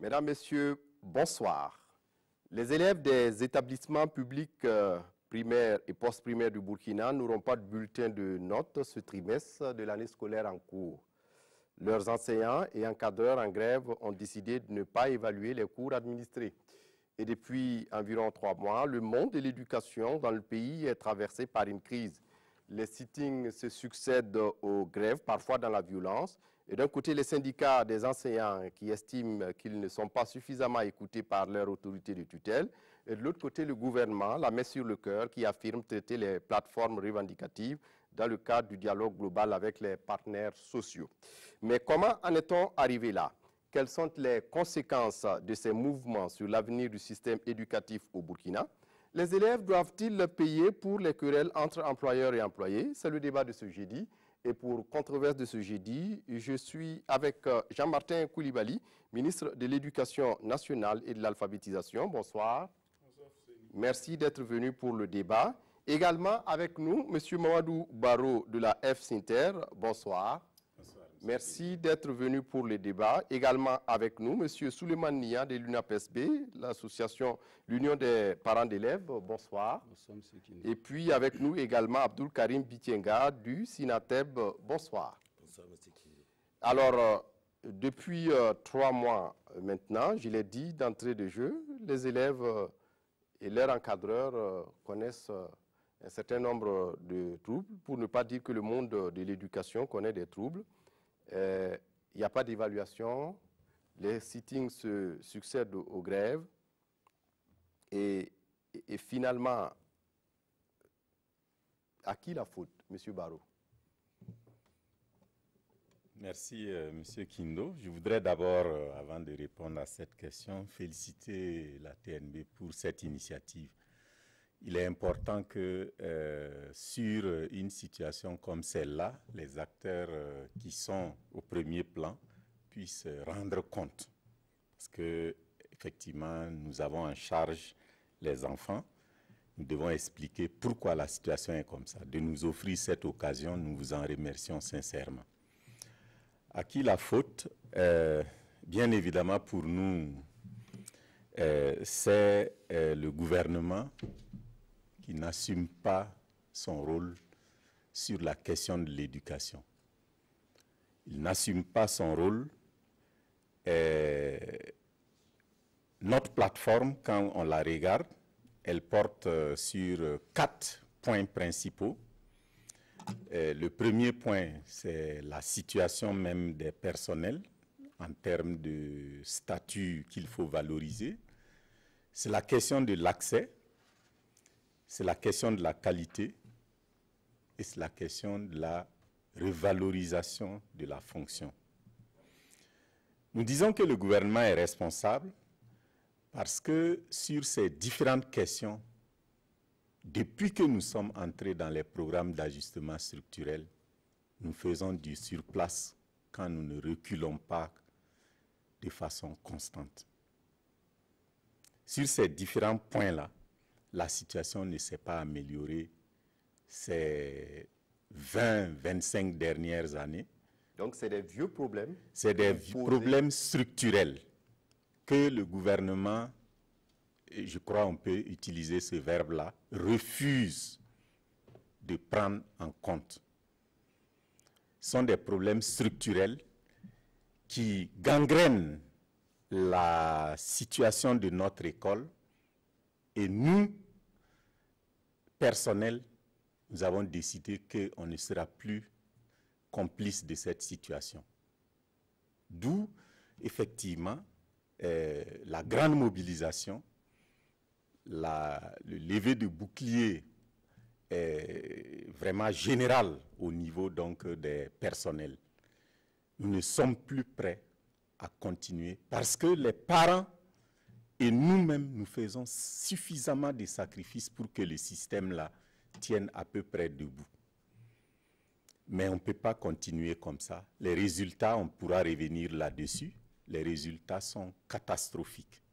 Mesdames, Messieurs, bonsoir. Les élèves des établissements publics primaires et post-primaires du Burkina n'auront pas de bulletin de notes ce trimestre de l'année scolaire en cours. Leurs enseignants et encadreurs en grève ont décidé de ne pas évaluer les cours administrés. Et depuis environ 3 mois, le monde de l'éducation dans le pays est traversé par une crise. Les sittings se succèdent aux grèves, parfois dans la violence. Et d'un côté, les syndicats des enseignants qui estiment qu'ils ne sont pas suffisamment écoutés par leur autorité de tutelle. Et de l'autre côté, le gouvernement, la main sur le cœur, qui affirme traiter les plateformes revendicatives dans le cadre du dialogue global avec les partenaires sociaux. Mais comment en est-on arrivé là? Quelles sont les conséquences de ces mouvements sur l'avenir du système éducatif au Burkina? Les élèves doivent-ils payer pour les querelles entre employeurs et employés? C'est le débat de ce jeudi. Et pour controverse de ce jeudi, je suis avec Jean-Martin Koulibaly, ministre de l'Éducation nationale et de l'alphabétisation. Bonsoir. Bonsoir. Merci d'être venu pour le débat. Également avec nous, M. Mamadou Baro de la FSINTER. Bonsoir. Bonsoir. Merci d'être venu pour le débat. Également avec nous, M. Souleymane Nia de l'UNAPSB, l'association l'Union des parents d'élèves. Bonsoir. Bonsoir, M. Kinde. Et puis avec nous également Abdul Karim Bitienga du SINATEB. Bonsoir. Bonsoir, M. Kinde. Alors, depuis 3 mois maintenant, je l'ai dit d'entrée de jeu, les élèves et leurs encadreurs connaissent un certain nombre de troubles, pour ne pas dire que le monde de l'éducation connaît des troubles. Il n'y a pas d'évaluation, les sittings se succèdent aux grèves et finalement, à qui la faute, M. Barreau? Merci, M. Kindo. Je voudrais d'abord, avant de répondre à cette question, féliciter la TNB pour cette initiative. Il est important que sur une situation comme celle-là, les acteurs qui sont au premier plan puissent rendre compte. Parce que, effectivement, nous avons en charge les enfants. Nous devons expliquer pourquoi la situation est comme ça. De nous offrir cette occasion, nous vous en remercions sincèrement. À qui la faute? Bien évidemment, pour nous, c'est le gouvernement qui n'assume pas son rôle sur la question de l'éducation. Il n'assume pas son rôle. Notre plateforme, quand on la regarde, elle porte sur 4 points principaux. Le premier point, c'est la situation même des personnels en termes de statut qu'il faut valoriser. C'est la question de l'accès. C'est la question de la qualité et c'est la question de la revalorisation de la fonction. Nous disons que le gouvernement est responsable parce que sur ces différentes questions, depuis que nous sommes entrés dans les programmes d'ajustement structurel, nous faisons du surplace quand nous ne reculons pas de façon constante. Sur ces différents points-là, la situation ne s'est pas améliorée ces 20-25 dernières années. Donc, c'est des vieux problèmes? C'est des problèmes structurels que le gouvernement, et je crois on peut utiliser ce verbe-là, refuse de prendre en compte. Ce sont des problèmes structurels qui gangrènent la situation de notre école et nous, personnel, nous avons décidé qu'on ne sera plus complice de cette situation. D'où, effectivement, la grande mobilisation, le lever de bouclier vraiment général au niveau donc, des personnels. Nous ne sommes plus prêts à continuer parce que les parents et nous-mêmes, nous faisons suffisamment de sacrifices pour que le système-là tienne à peu près debout. Mais on ne peut pas continuer comme ça. Les résultats, on pourra revenir là-dessus, les résultats sont catastrophiques.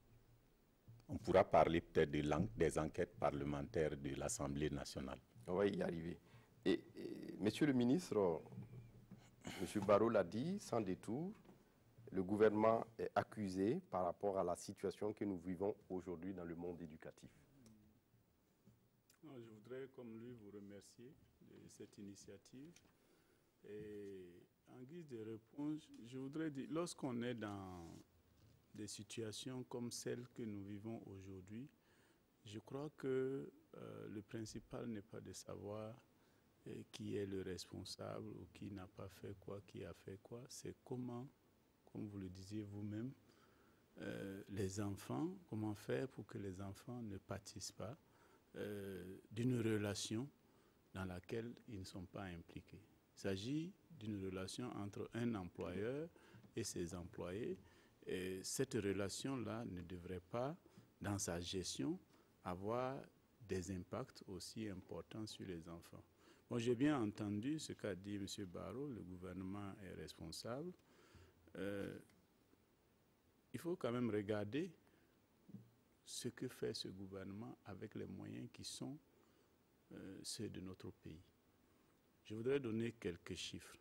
On pourra parler peut-être des enquêtes parlementaires de l'Assemblée nationale. On va y arriver. Monsieur le ministre, M. Barreau l'a dit, sans détour, le gouvernement est accusé par rapport à la situation que nous vivons aujourd'hui dans le monde éducatif? Non, je voudrais, comme lui, vous remercier de cette initiative. Et en guise de réponse, je voudrais dire, lorsqu'on est dans des situations comme celles que nous vivons aujourd'hui, je crois que le principal n'est pas de savoir qui est le responsable ou qui n'a pas fait quoi, qui a fait quoi. C'est comment, comme vous le disiez vous-même, les enfants, comment faire pour que les enfants ne pâtissent pas d'une relation dans laquelle ils ne sont pas impliqués. Il s'agit d'une relation entre un employeur et ses employés. Et cette relation-là ne devrait pas, dans sa gestion, avoir des impacts aussi importants sur les enfants. Bon, j'ai bien entendu ce qu'a dit M. Barrot, le gouvernement est responsable. Il faut quand même regarder ce que fait ce gouvernement avec les moyens qui sont ceux de notre pays. Je voudrais donner quelques chiffres.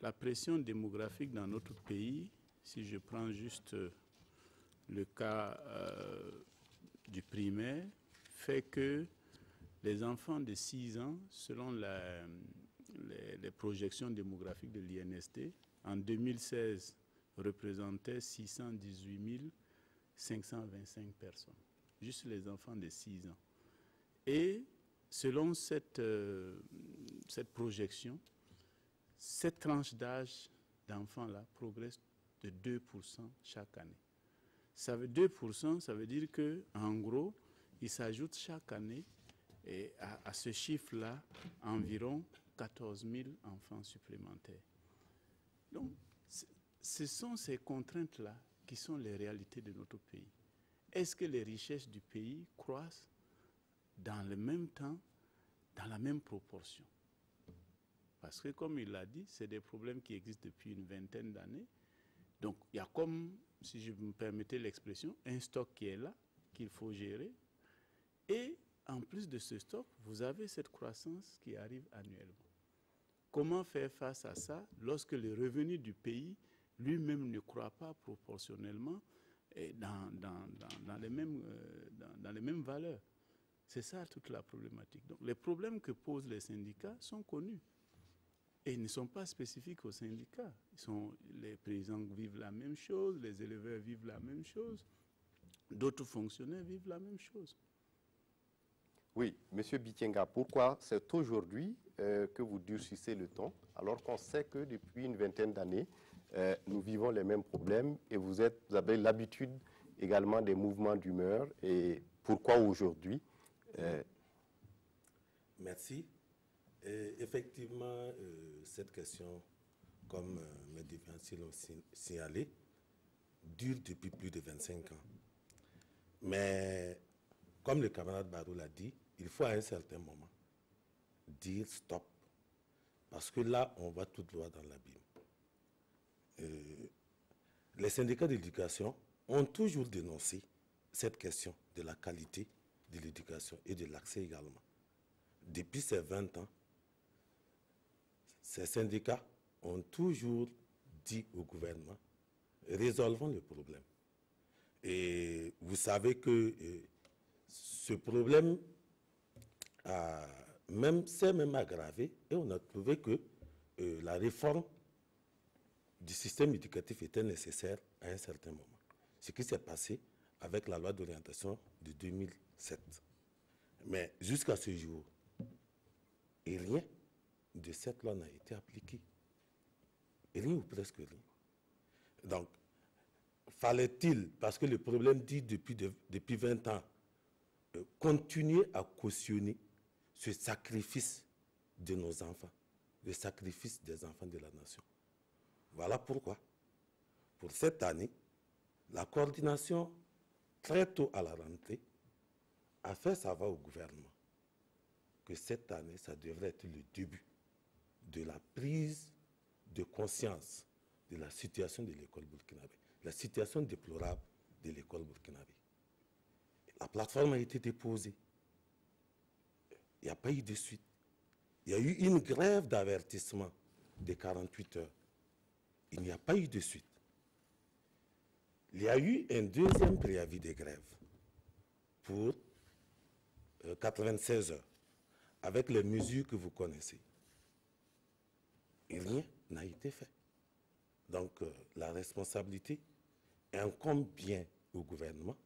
La pression démographique dans notre pays, si je prends juste le cas du primaire, fait que les enfants de 6 ans, selon les projections démographiques de l'INST, en 2016 représentaient 618 525 personnes, juste les enfants de 6 ans. Et selon cette projection, cette tranche d'âge d'enfants-là progresse de 2% chaque année. 2%, ça veut dire qu'en gros, il s'ajoute chaque année et à ce chiffre-là environ 14 000 enfants supplémentaires. Donc, ce sont ces contraintes-là qui sont les réalités de notre pays. Est-ce que les richesses du pays croissent dans le même temps, dans la même proportion? Parce que, comme il l'a dit, c'est des problèmes qui existent depuis une vingtaine d'années. Donc, il y a comme, si je me permettais l'expression, un stock qui est là, qu'il faut gérer. Et en plus de ce stock, vous avez cette croissance qui arrive annuellement. Comment faire face à ça lorsque le revenu du pays lui-même ne croît pas proportionnellement dans les mêmes valeurs? C'est ça toute la problématique. Donc, les problèmes que posent les syndicats sont connus. Et ils ne sont pas spécifiques aux syndicats. Les paysans vivent la même chose, les éleveurs vivent la même chose, d'autres fonctionnaires vivent la même chose. Oui, M. Bitienga, pourquoi c'est aujourd'hui que vous durcissez le ton, alors qu'on sait que depuis une vingtaine d'années, nous vivons les mêmes problèmes et vous avez l'habitude également des mouvements d'humeur, et pourquoi aujourd'hui? Merci. Effectivement, cette question, comme mes défenseurs l'ont signalé, dure depuis plus de 25 ans. Mais, comme le camarade Barrot l'a dit, il faut à un certain moment dire stop. Parce que là, on va tout droit dans l'abîme. Les syndicats d'éducation ont toujours dénoncé cette question de la qualité de l'éducation et de l'accès également. Depuis ces 20 ans, ces syndicats ont toujours dit au gouvernement, résolvons le problème. Et vous savez que ce problème s'est même aggravé et on a trouvé que la réforme du système éducatif était nécessaire à un certain moment. Ce qui s'est passé avec la loi d'orientation de 2007. Mais jusqu'à ce jour, et rien de cette loi n'a été appliqué. Rien ou presque rien. Donc, fallait-il, parce que le problème dit depuis 20 ans, continuer à cautionner ce sacrifice de nos enfants, le sacrifice des enfants de la nation. Voilà pourquoi, pour cette année, la coordination, très tôt à la rentrée, a fait savoir au gouvernement que cette année, ça devrait être le début de la prise de conscience de la situation de l'école burkinabé, la situation déplorable de l'école burkinabé. La plateforme a été déposée. Il n'y a pas eu de suite. Il y a eu une grève d'avertissement de 48 heures. il n'y a pas eu de suite. Il y a eu un deuxième préavis de grève pour 96 heures, avec les mesures que vous connaissez. Et rien n'a été fait. Donc, la responsabilité incombe bien au gouvernement.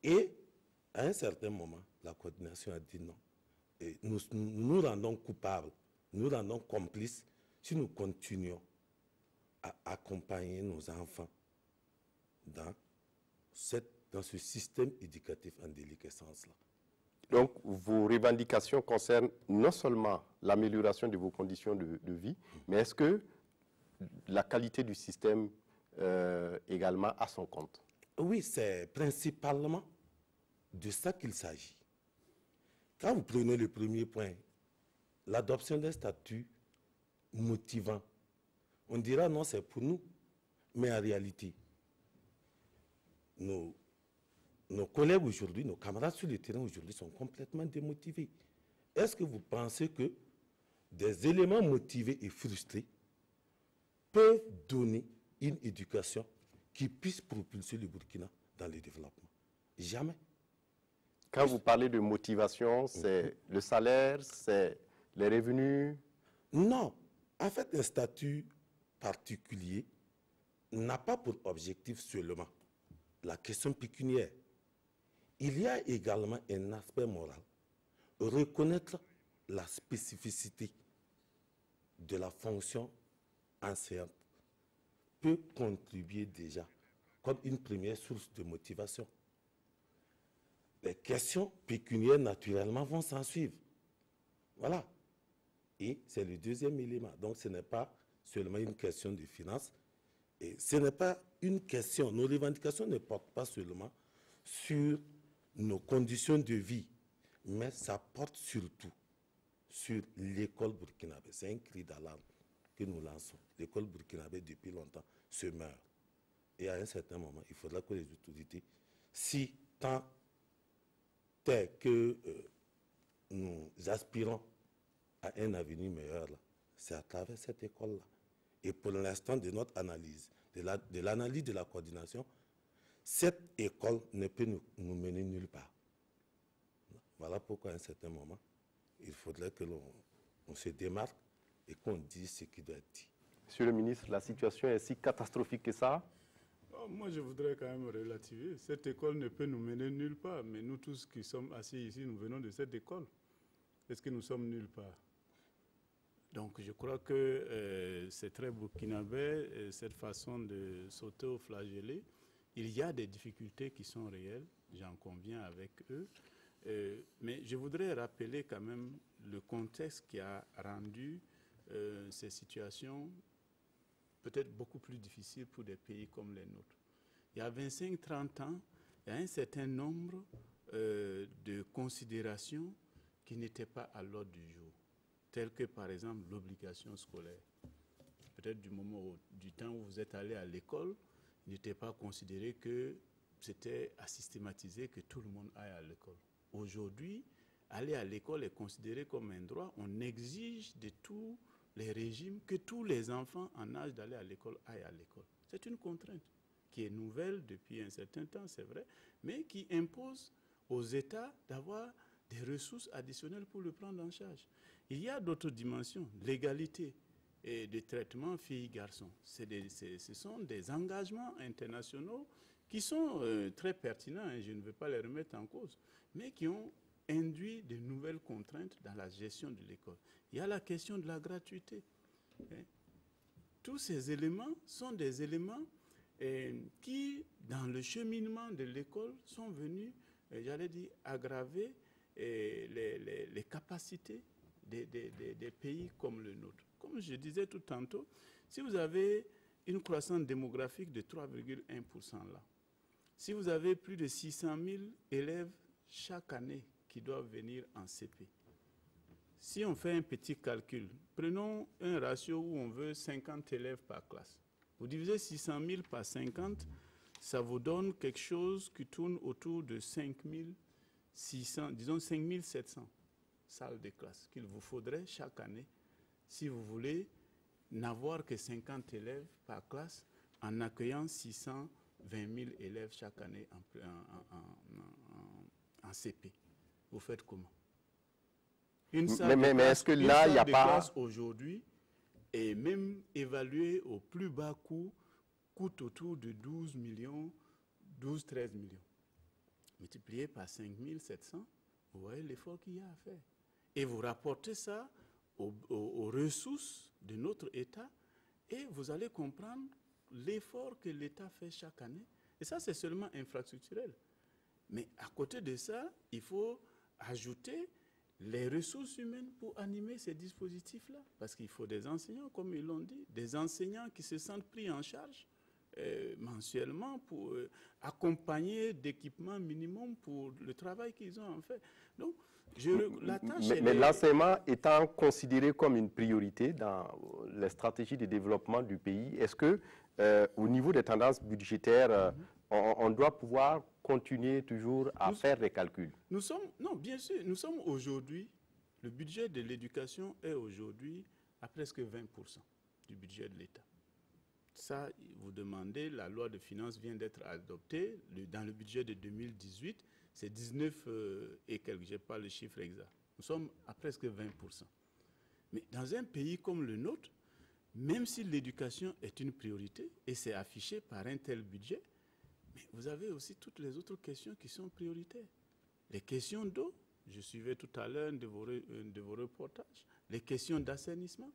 Et, à un certain moment, la coordination a dit non. Et nous rendons coupables, nous rendons complices si nous continuons à accompagner nos enfants dans ce système éducatif en déliquescence-là. Donc, vos revendications concernent non seulement l'amélioration de vos conditions de vie, mais est-ce que la qualité du système également a son compte? Oui, c'est principalement de ça qu'il s'agit. Quand vous prenez le premier point, l'adoption d'un statut motivant, on dira non, c'est pour nous. Mais en réalité, nos collègues aujourd'hui, nos camarades sur le terrain aujourd'hui sont complètement démotivés. Est-ce que vous pensez que des éléments motivés et frustrés peuvent donner une éducation qui puisse propulser le Burkina dans le développement? Jamais. Quand vous parlez de motivation, c'est le salaire, c'est les revenus? Non. En fait, un statut particulier n'a pas pour objectif seulement la question pécuniaire. Il y a également un aspect moral. Reconnaître la spécificité de la fonction enseignante peut contribuer déjà comme une première source de motivation. Les questions pécuniaires, naturellement, vont s'en suivre. Voilà. Et c'est le deuxième élément. Donc, ce n'est pas seulement une question de finances. Et ce n'est pas une question. Nos revendications ne portent pas seulement sur nos conditions de vie, mais ça porte surtout sur l'école burkinabé. C'est un cri d'alarme que nous lançons. L'école burkinabé, depuis longtemps, se meurt. Et à un certain moment, il faudra que les autorités, si tant est que nous aspirons à un avenir meilleur, c'est à travers cette école-là. Et pour l'instant, de notre analyse, de l'analyse de la coordination, cette école ne peut nous mener nulle part. Voilà pourquoi à un certain moment, il faudrait que l'on se démarque et qu'on dise ce qui doit être dit. Monsieur le ministre, la situation est si catastrophique que ça? Moi, je voudrais quand même relativiser. Cette école ne peut nous mener nulle part, mais nous tous qui sommes assis ici, nous venons de cette école. Est-ce que nous sommes nulle part? Donc, je crois que c'est très burkinabé, cette façon de s'auto-flageller. Il y a des difficultés qui sont réelles, j'en conviens avec eux. Mais je voudrais rappeler quand même le contexte qui a rendu ces situations peut-être beaucoup plus difficiles pour des pays comme les nôtres. Il y a 25-30 ans, il y a un certain nombre de considérations qui n'étaient pas à l'ordre du jour, telles que par exemple l'obligation scolaire. Peut-être du temps où vous êtes allé à l'école, il n'était pas considéré que c'était à systématiser que tout le monde aille à l'école. Aujourd'hui, aller à l'école est considéré comme un droit. On exige de tous les régimes que tous les enfants en âge d'aller à l'école aillent à l'école. C'est une contrainte qui est nouvelle depuis un certain temps, c'est vrai, mais qui impose aux États d'avoir des ressources additionnelles pour le prendre en charge. Il y a d'autres dimensions, l'égalité et de traitement filles-garçons. Ce sont des engagements internationaux qui sont très pertinents, hein, je ne veux pas les remettre en cause, mais qui ont induit de nouvelles contraintes dans la gestion de l'école. Il y a la question de la gratuité. Hein. Tous ces éléments sont des éléments qui, dans le cheminement de l'école, sont venus, j'allais dire, aggraver les capacités des pays comme le nôtre. Comme je disais tout tantôt, si vous avez une croissance démographique de 3,1% là, si vous avez plus de 600 000 élèves chaque année qui doivent venir en CP, si on fait un petit calcul, prenons un ratio où on veut 50 élèves par classe. Vous divisez 600 000 par 50, ça vous donne quelque chose qui tourne autour de 5 600, disons 5 700 salles de classe qu'il vous faudrait chaque année si vous voulez n'avoir que 50 élèves par classe en accueillant 620 000 élèves chaque année en CP. Vous faites comment? Une salle mais est-ce que là, il n'y a pas... aujourd'hui, et même évaluée au plus bas coût, coûte autour de 12 millions, 12-13 millions. Multiplié par 5 700, vous voyez l'effort qu'il y a à faire. Et vous rapportez ça aux ressources de notre État et vous allez comprendre l'effort que l'État fait chaque année. Et ça, c'est seulement infrastructurel. Mais à côté de ça, il faut ajouter les ressources humaines pour animer ces dispositifs-là. Parce qu'il faut des enseignants, comme ils l'ont dit, des enseignants qui se sentent pris en charge mensuellement pour accompagner d'équipements minimum pour le travail qu'ils ont en fait. Donc, mais l'enseignement étant considéré comme une priorité dans les stratégies de développement du pays, est-ce que au niveau des tendances budgétaires, on doit pouvoir continuer toujours à faire des calculs? Non, bien sûr, nous sommes aujourd'hui, le budget de l'éducation est aujourd'hui à presque 20% du budget de l'État. Ça, vous demandez, la loi de finances vient d'être adoptée, dans le budget de 2018, c'est 19 et quelques, je n'ai pas le chiffre exact. Nous sommes à presque 20%. Mais dans un pays comme le nôtre, même si l'éducation est une priorité, et c'est affiché par un tel budget, mais vous avez aussi toutes les autres questions qui sont prioritaires. Les questions d'eau, je suivais tout à l'heure de vos reportages, les questions d'assainissement.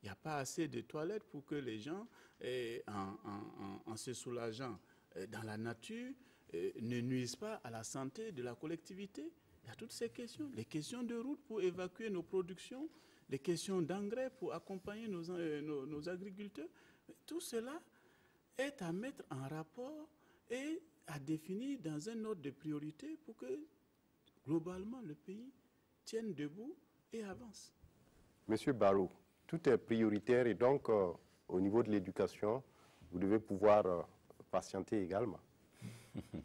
Il n'y a pas assez de toilettes pour que les gens, en se soulageant dans la nature, ne nuisent pas à la santé de la collectivité. Il y a toutes ces questions. Les questions de route pour évacuer nos productions, les questions d'engrais pour accompagner nos agriculteurs. Tout cela est à mettre en rapport et à définir dans un ordre de priorité pour que, globalement, le pays tienne debout et avance. Monsieur Barrow, tout est prioritaire et donc, au niveau de l'éducation, vous devez pouvoir patienter également,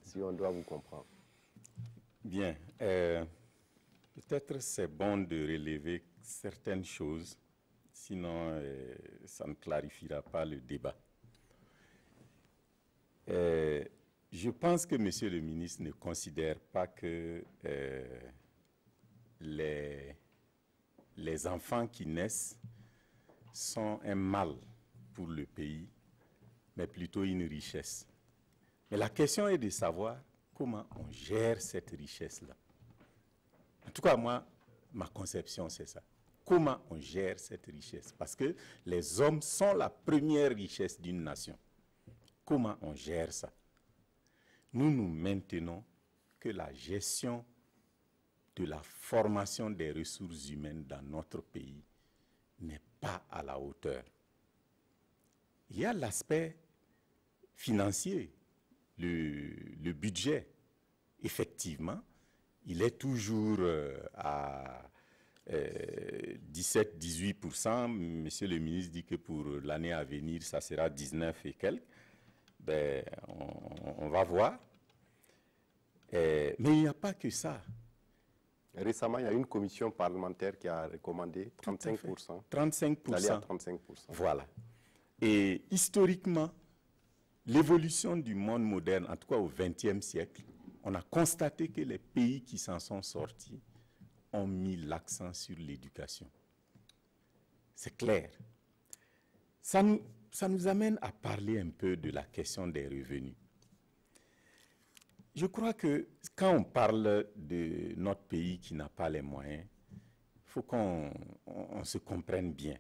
si on doit vous comprendre. Bien. Peut-être c'est bon de relever certaines choses, sinon ça ne clarifiera pas le débat. Je pense que Monsieur le ministre ne considère pas que les enfants qui naissent sont un mal pour le pays, mais plutôt une richesse. Mais la question est de savoir comment on gère cette richesse-là. En tout cas, moi, ma conception, c'est ça. Comment on gère cette richesse? Parce que les hommes sont la première richesse d'une nation. Comment on gère ça? Nous maintenons que la gestion de la formation des ressources humaines dans notre pays n'est pas à la hauteur. Il y a l'aspect financier, le budget. Effectivement, il est toujours à 17-18%. Monsieur le ministre dit que pour l'année à venir, ça sera 19 et quelques. Ben, on va voir. Mais il n'y a pas que ça. Récemment, il y a une commission parlementaire qui a recommandé 35%. 35%. D'aller à 35%. Voilà. Et historiquement, l'évolution du monde moderne, en tout cas au XXe siècle, on a constaté que les pays qui s'en sont sortis ont mis l'accent sur l'éducation. C'est clair. Ça nous amène à parler un peu de la question des revenus. Je crois que quand on parle de notre pays qui n'a pas les moyens, il faut qu'on se comprenne bien.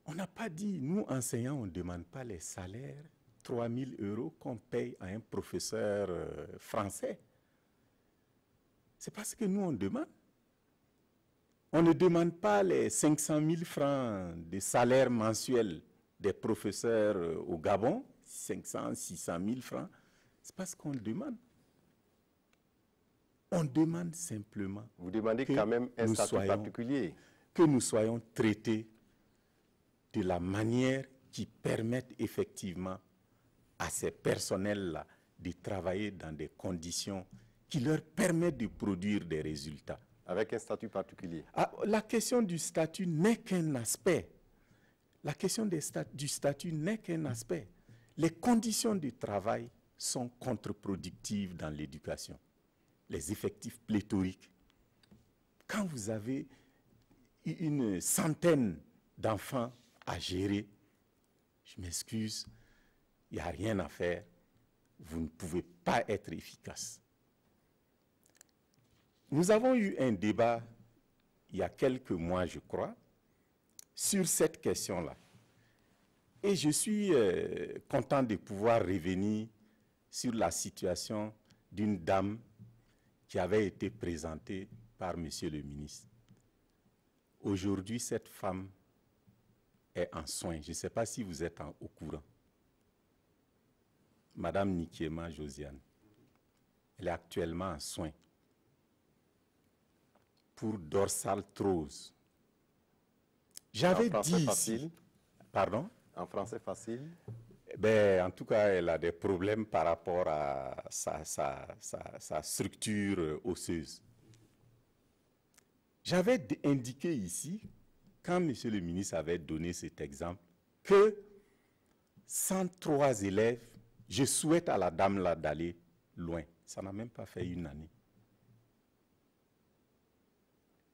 On n'a pas dit, nous enseignants, on ne demande pas les salaires, 3 000 € qu'on paye à un professeur français. C'est parce que nous, on demande. On ne demande pas les 500 000 francs de salaire mensuel des professeurs au Gabon, 500, 600 000 francs. C'est parce qu'on le demande. On demande simplement. Vous demandez quand même un statut particulier. Que nous soyons traités de la manière qui permette effectivement à ces personnels-là de travailler dans des conditions qui leur permettent de produire des résultats. Avec un statut particulier. La question du statut n'est qu'un aspect la question du statut n'est qu'un aspect. Les conditions de travail sont contre-productives dans l'éducation. Les effectifs pléthoriques. Quand vous avez une centaine d'enfants à gérer, je m'excuse, il n'y a rien à faire. Vous ne pouvez pas être efficace. Nous avons eu un débat il y a quelques mois, je crois, sur cette question-là. Et je suis content de pouvoir revenir sur la situation d'une dame qui avait été présentée par Monsieur le ministre. Aujourd'hui, cette femme est en soins. Je ne sais pas si vous êtes au courant. Madame Nikiema Josiane, elle est actuellement en soins pour dorsalthrose. J'avais dit facile. Pardon? En français facile. Ben, en tout cas, elle a des problèmes par rapport à sa structure osseuse. J'avais indiqué ici, quand M. le ministre avait donné cet exemple, que 103 élèves, je souhaite à la dame là d'aller loin. Ça n'a même pas fait une année.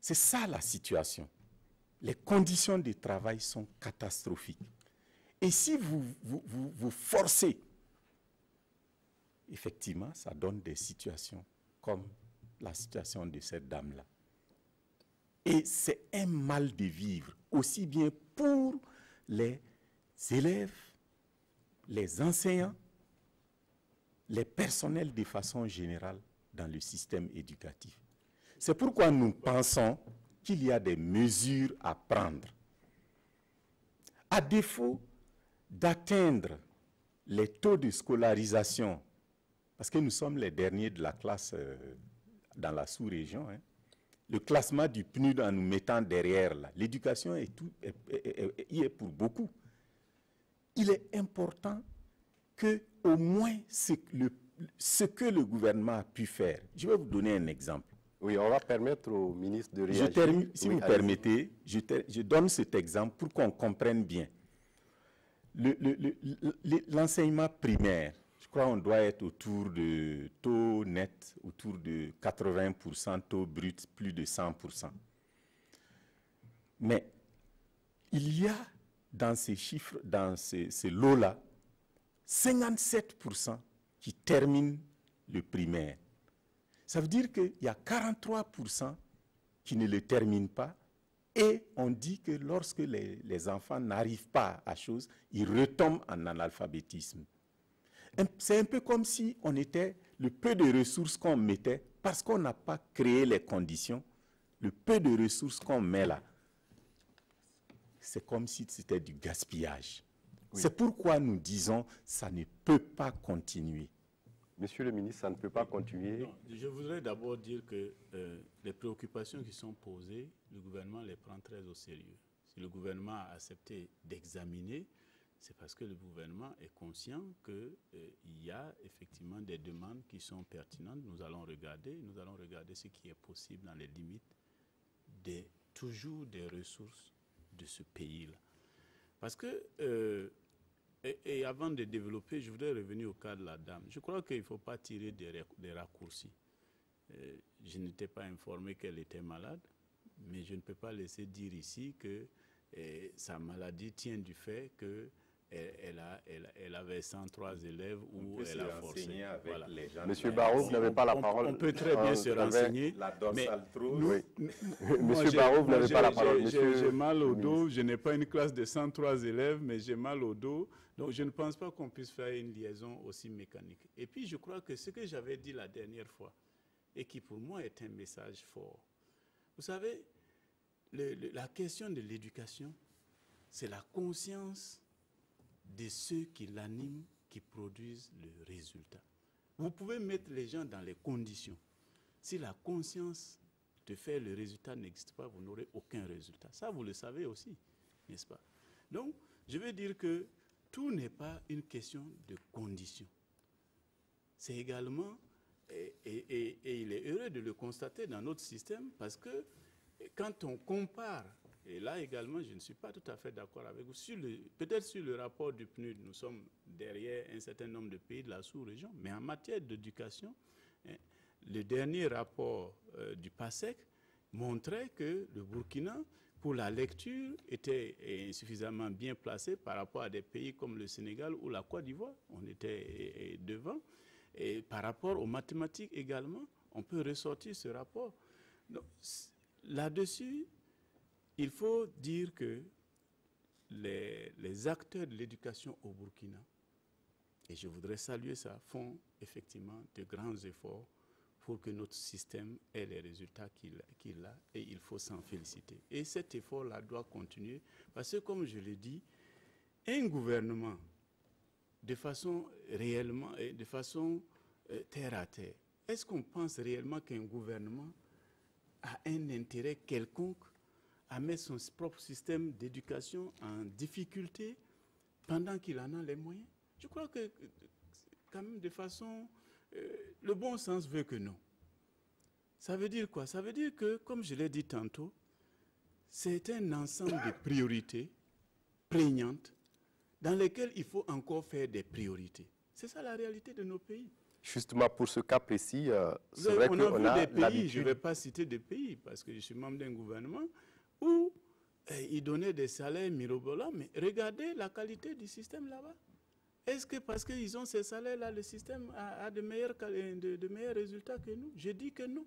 C'est ça la situation. Les conditions de travail sont catastrophiques. Et si vous forcez, effectivement, ça donne des situations comme la situation de cette dame-là. Et c'est un mal de vivre, aussi bien pour les élèves, les enseignants, les personnels de façon générale dans le système éducatif. C'est pourquoi nous pensons qu'il y a des mesures à prendre. À défaut d'atteindre les taux de scolarisation, parce que nous sommes les derniers de la classe dans la sous-région, hein. Le classement du PNUD en nous mettant derrière, l'éducation y est pour beaucoup. Il est important que, au moins, ce que le gouvernement a pu faire. Je vais vous donner un exemple. Oui, on va permettre au ministre de réagir. Je termine, si vous permettez, je donne cet exemple pour qu'on comprenne bien. L'enseignement primaire, je crois qu'on doit être autour de taux net, autour de 80%, taux brut, plus de 100%. Mais il y a dans ces chiffres, dans ces lots-là, 57% qui terminent le primaire. Ça veut dire qu'il y a 43% qui ne le terminent pas. Et on dit que lorsque les enfants n'arrivent pas à chose, ils retombent en analphabétisme. C'est un peu comme si on était, le peu de ressources qu'on mettait, parce qu'on n'a pas créé les conditions, le peu de ressources qu'on met là, c'est comme si c'était du gaspillage. Oui. C'est pourquoi nous disons que ça ne peut pas continuer. Monsieur le ministre, ça ne peut pas continuer. Non, je voudrais d'abord dire que les préoccupations qui sont posées, le gouvernement les prend très au sérieux. Si le gouvernement a accepté d'examiner, c'est parce que le gouvernement est conscient qu'il y a effectivement des demandes qui sont pertinentes. Nous allons regarder ce qui est possible dans les limites toujours des ressources de ce pays-là. Parce que... Et avant de développer, je voudrais revenir au cas de la dame. Je crois qu'il ne faut pas tirer des raccourcis. Je n'étais pas informé qu'elle était malade, mais je ne peux pas laisser dire ici que sa maladie tient du fait qu'elle avait 103 élèves ou elle a forcé. Voilà. Les gens. Monsieur Barrot, vous n'avez pas la parole. On peut très bien se renseigner. La dorsalthrose. Oui. Monsieur Barrot, vous n'avez pas la parole. J'ai mal au dos. Je n'ai pas une classe de 103 élèves, mais j'ai mal au dos. Donc, je ne pense pas qu'on puisse faire une liaison aussi mécanique. Et puis, je crois que ce que j'avais dit la dernière fois, et qui pour moi est un message fort, vous savez, la question de l'éducation, c'est la conscience de ceux qui l'animent, qui produisent le résultat. Vous pouvez mettre les gens dans les conditions. Si la conscience de faire le résultat n'existe pas, vous n'aurez aucun résultat. Ça, vous le savez aussi, n'est-ce pas? Donc, je veux dire que tout n'est pas une question de conditions. C'est également, et il est heureux de le constater dans notre système, parce que quand on compare Et là également, je ne suis pas tout à fait d'accord avec vous. Peut-être sur le rapport du PNUD, nous sommes derrière un certain nombre de pays de la sous-région, mais en matière d'éducation, hein, le dernier rapport du PASEC montrait que le Burkina, pour la lecture, était insuffisamment bien placé par rapport à des pays comme le Sénégal ou la Côte d'Ivoire. On était devant. Et par rapport aux mathématiques également, on peut ressortir ce rapport. Là-dessus, il faut dire que les acteurs de l'éducation au Burkina, et je voudrais saluer ça, font effectivement de grands efforts pour que notre système ait les résultats qu'il a, et il faut s'en féliciter. Et cet effort-là doit continuer, parce que comme je l'ai dit, un gouvernement, de façon réellement, de façon terre à terre, est-ce qu'on pense réellement qu'un gouvernement a un intérêt quelconque à mettre son propre système d'éducation en difficulté pendant qu'il en a les moyens? Je crois que, quand même, de façon... le bon sens veut que non. Ça veut dire quoi? Ça veut dire que, comme je l'ai dit tantôt, c'est un ensemble de priorités prégnantes dans lesquelles il faut encore faire des priorités. C'est ça la réalité de nos pays. Justement, pour ce cas précis, c'est vrai qu'on a des pays, je ne vais pas citer des pays, parce que je suis membre d'un gouvernement, où ils donnaient des salaires mirobolants, mais regardez la qualité du système là-bas. Est-ce que parce qu'ils ont ces salaires-là, le système a de meilleurs résultats que nous? Je dis que non.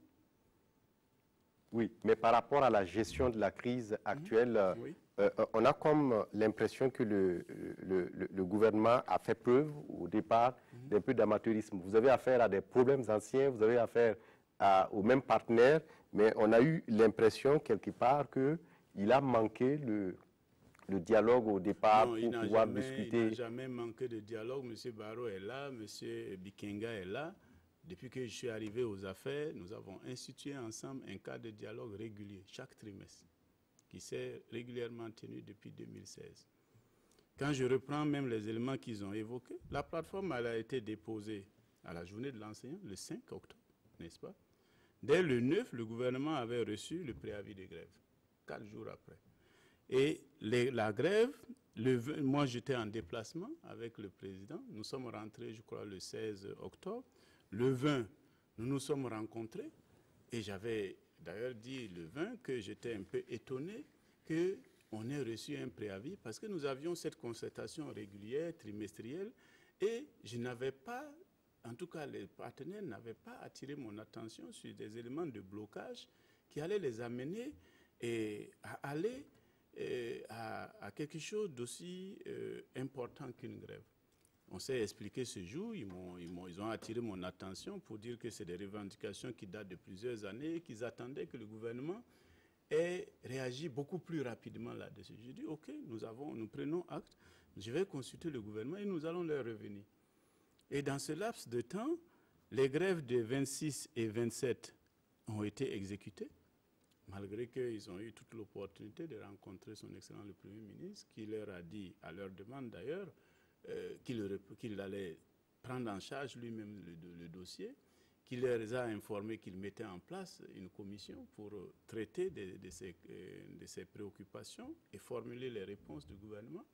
Oui, mais par rapport à la gestion de la crise actuelle, oui. On a comme l'impression que le gouvernement a fait preuve au départ d'un peu d'amateurisme. Vous avez affaire à des problèmes anciens, vous avez affaire aux mêmes partenaires, mais on a eu l'impression quelque part qu'il a manqué le dialogue au départ pour pouvoir discuter. Il n'a jamais manqué de dialogue. M. Barrow est là, M. Bikenga est là. Depuis que je suis arrivé aux affaires, nous avons institué ensemble un cadre de dialogue régulier, chaque trimestre, qui s'est régulièrement tenu depuis 2016. Quand je reprends même les éléments qu'ils ont évoqués, la plateforme elle a été déposée à la journée de l'enseignant, le 5 octobre, n'est-ce pas? Dès le 9, le gouvernement avait reçu le préavis de grève, 4 jours après. Et la grève, moi j'étais en déplacement avec le président, nous sommes rentrés, je crois, le 16 octobre. Le 20, nous nous sommes rencontrés et j'avais d'ailleurs dit le 20 que j'étais un peu étonné qu'on ait reçu un préavis parce que nous avions cette concertation régulière, trimestrielle, et je n'avais pas, en tout cas les partenaires n'avaient pas attiré mon attention sur des éléments de blocage qui allaient les amener à aller à quelque chose d'aussi important qu'une grève. On s'est expliqué ce jour, ils ont attiré mon attention pour dire que c'est des revendications qui datent de plusieurs années, qu'ils attendaient que le gouvernement ait réagi beaucoup plus rapidement là-dessus. J'ai dit, OK, nous prenons acte, je vais consulter le gouvernement et nous allons leur revenir. Et dans ce laps de temps, les grèves de 26 et 27 ont été exécutées, malgré qu'ils ont eu toute l'opportunité de rencontrer son Excellence le Premier ministre, qui leur a dit, à leur demande d'ailleurs, qu'il allait prendre en charge lui-même le dossier, qu'il les a informés qu'il mettait en place une commission pour traiter de ces préoccupations et formuler les réponses du gouvernement,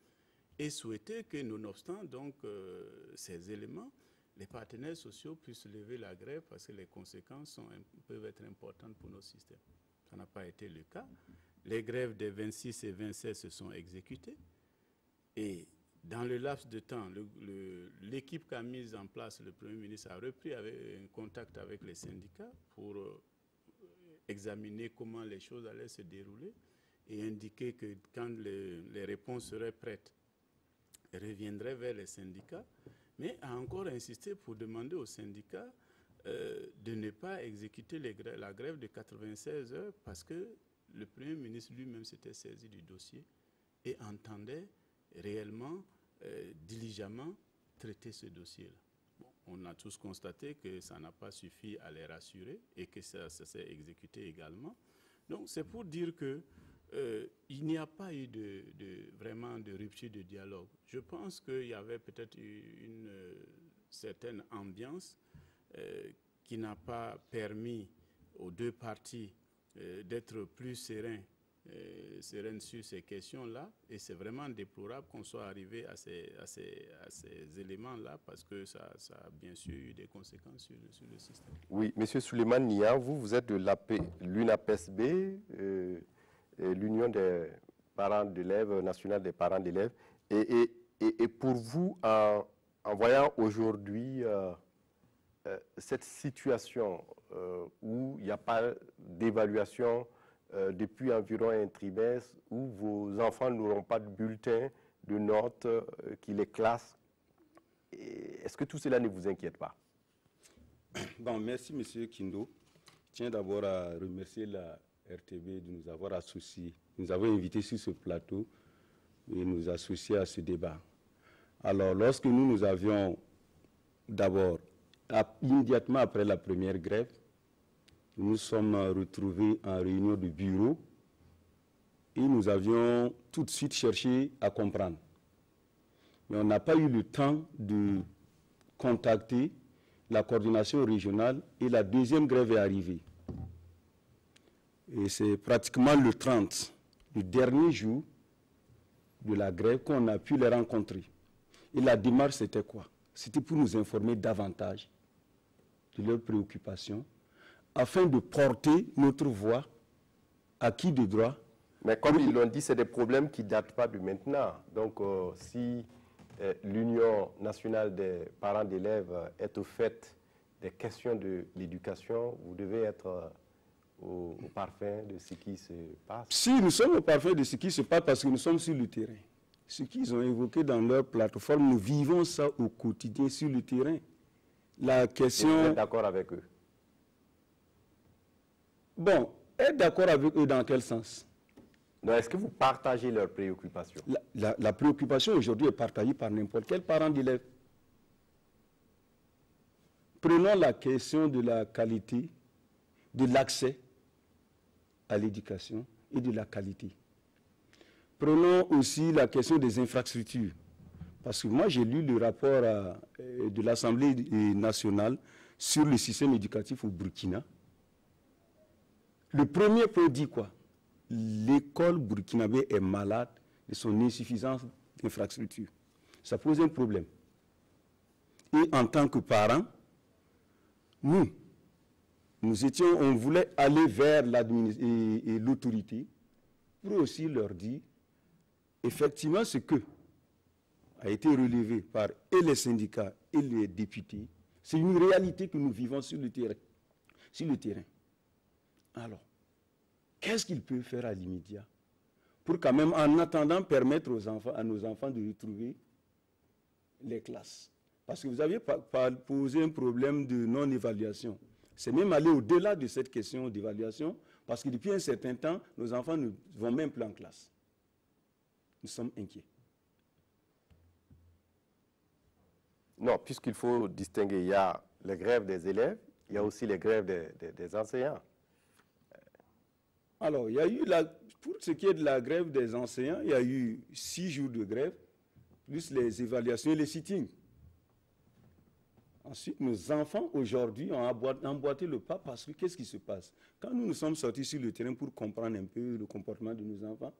et souhaiter que, nonobstant donc ces éléments, les partenaires sociaux puissent lever la grève parce que les conséquences peuvent être importantes pour notre système. Ça n'a pas été le cas. Les grèves des 26 et 27 se sont exécutées et dans le laps de temps, l'équipe qu'a mise en place le Premier ministre a repris un contact avec les syndicats pour examiner comment les choses allaient se dérouler et indiquer que quand les réponses seraient prêtes, elles reviendraient vers les syndicats, mais a encore insisté pour demander aux syndicats de ne pas exécuter la grève de 96 heures parce que le Premier ministre lui-même s'était saisi du dossier et entendait réellement, diligemment, traiter ce dossier-là. Bon, on a tous constaté que ça n'a pas suffi à les rassurer et que ça s'est exécuté également. Donc c'est pour dire que il n'y a pas eu vraiment de rupture de dialogue. Je pense qu'il y avait peut-être une certaine ambiance qui n'a pas permis aux deux parties d'être plus sereins sereine sur ces questions-là. Et c'est vraiment déplorable qu'on soit arrivé à ces éléments-là parce que ça a bien sûr eu des conséquences sur le système. Oui, M. Souleymane Nia, vous êtes de l'UNAPESB, l'Union des parents d'élèves, nationale des parents d'élèves. Et pour vous, en voyant aujourd'hui cette situation où il n'y a pas d'évaluation depuis environ un trimestre, où vos enfants n'auront pas de bulletin, de notes qui les classent, est-ce que tout cela ne vous inquiète pas? Bon, merci M. Kindo. Je tiens d'abord à remercier la RTB de nous avoir associés, nous avons invités sur ce plateau et nous associer à ce débat. Alors, lorsque nous avions d'abord, immédiatement après la première grève, nous nous sommes retrouvés en réunion de bureau et nous avions tout de suite cherché à comprendre. Mais on n'a pas eu le temps de contacter la coordination régionale et la deuxième grève est arrivée. Et c'est pratiquement le 30, le dernier jour de la grève, qu'on a pu les rencontrer. Et la démarche, c'était quoi? C'était pour nous informer davantage de leurs préoccupations, afin de porter notre voix à qui de droit. Mais comme ils l'ont dit, c'est des problèmes qui ne datent pas de maintenant. Donc, si l'Union nationale des parents d'élèves est au fait des questions de l'éducation, vous devez être au parfum de ce qui se passe. Si nous sommes au parfum de ce qui se passe, parce que nous sommes sur le terrain. Ce qu'ils ont évoqué dans leur plateforme, nous vivons ça au quotidien sur le terrain. La question... Et vous êtes d'accord avec eux? Bon, être d'accord avec eux dans quel sens? Est-ce que vous partagez leurs préoccupations? La préoccupation aujourd'hui est partagée par n'importe quel parent d'élève. Prenons la question de la qualité, de l'accès à l'éducation et de la qualité. Prenons aussi la question des infrastructures. Parce que moi, j'ai lu le rapport de l'Assemblée nationale sur le système éducatif au Burkina. Le premier point dit quoi? L'école burkinabé est malade de son insuffisance d'infrastructures. Ça pose un problème. Et en tant que parents, on voulait aller vers l'autorité pour aussi leur dire, effectivement, ce que a été relevé par et les syndicats et les députés, c'est une réalité que nous vivons sur le terrain. Alors, qu'est-ce qu'ils peuvent faire à l'immédiat pour quand même, en attendant, permettre à nos enfants de retrouver les classes? Parce que vous avez posé un problème de non-évaluation. C'est même aller au-delà de cette question d'évaluation, parce que depuis un certain temps, nos enfants ne vont même plus en classe. Nous sommes inquiets. Non, puisqu'il faut distinguer, il y a les grèves des élèves, il y a aussi les grèves des enseignants. Alors, il y a eu, pour ce qui est de la grève des enseignants, il y a eu 6 jours de grève, plus les évaluations et les sittings. Ensuite, nos enfants, aujourd'hui, ont emboîté le pas parce que qu'est-ce qui se passe? Quand nous sommes sortis sur le terrain pour comprendre un peu le comportement de nos enfants,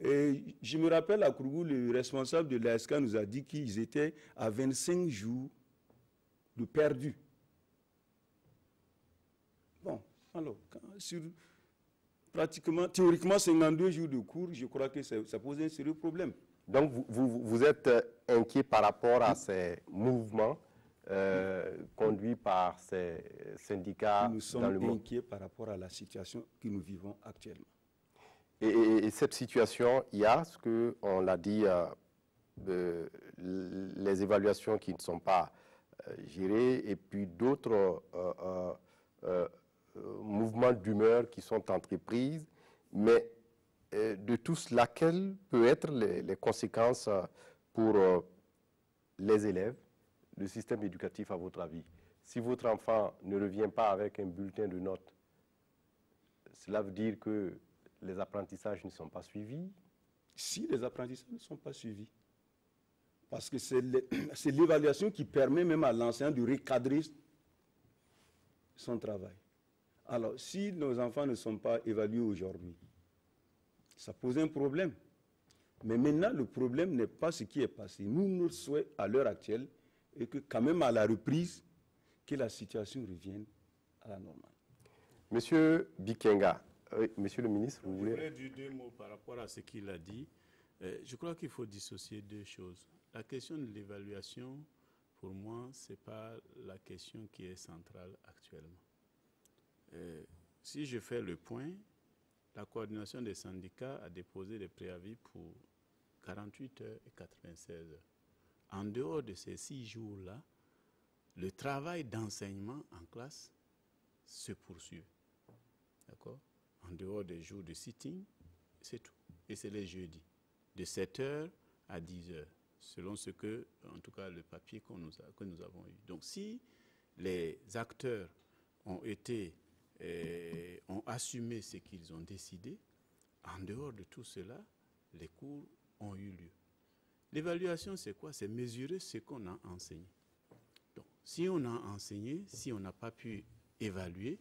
et je me rappelle à Kourou, le responsable de l'ASK nous a dit qu'ils étaient à 25 jours de perdus. Bon, alors, sur pratiquement, théoriquement, 52 jours de cours, je crois que ça pose un sérieux problème. Donc, vous êtes inquiet par rapport à ces mouvements conduits par ces syndicats dans le monde? Nous sommes inquiets par rapport à la situation que nous vivons actuellement. Et cette situation, il y a ce qu'on l'a dit, les évaluations qui ne sont pas gérées et puis d'autres mouvements d'humeur qui sont entreprises, mais de tous, laquelle peut être les conséquences pour les élèves, le système éducatif à votre avis? Si votre enfant ne revient pas avec un bulletin de notes, cela veut dire que les apprentissages ne sont pas suivis? Si les apprentissages ne sont pas suivis, parce que c'est l'évaluation qui permet même à l'enseignant de recadrer son travail. Alors, si nos enfants ne sont pas évalués aujourd'hui, ça pose un problème. Mais maintenant, le problème n'est pas ce qui est passé. Nous, notre souhait à l'heure actuelle est que quand même à la reprise, que la situation revienne à la normale. Monsieur Bikenga, monsieur le ministre, vous voulez... Je voulais dire 2 mots par rapport à ce qu'il a dit. Je crois qu'il faut dissocier 2 choses. La question de l'évaluation, pour moi, ce n'est pas la question qui est centrale actuellement. Si je fais le point, la coordination des syndicats a déposé des préavis pour 48 heures et 96 heures. En dehors de ces 6 jours-là, le travail d'enseignement en classe se poursuit. D'accord? En dehors des jours de sitting, c'est tout. Et c'est les jeudis, de 7 heures à 10 heures, selon ce que, en tout cas, le papier que nous avons eu. Donc, si les acteurs ont assumé ce qu'ils ont décidé, en dehors de tout cela, les cours ont eu lieu. L'évaluation, c'est quoi? C'est mesurer ce qu'on a enseigné. Donc, si on a enseigné, si on n'a pas pu évaluer,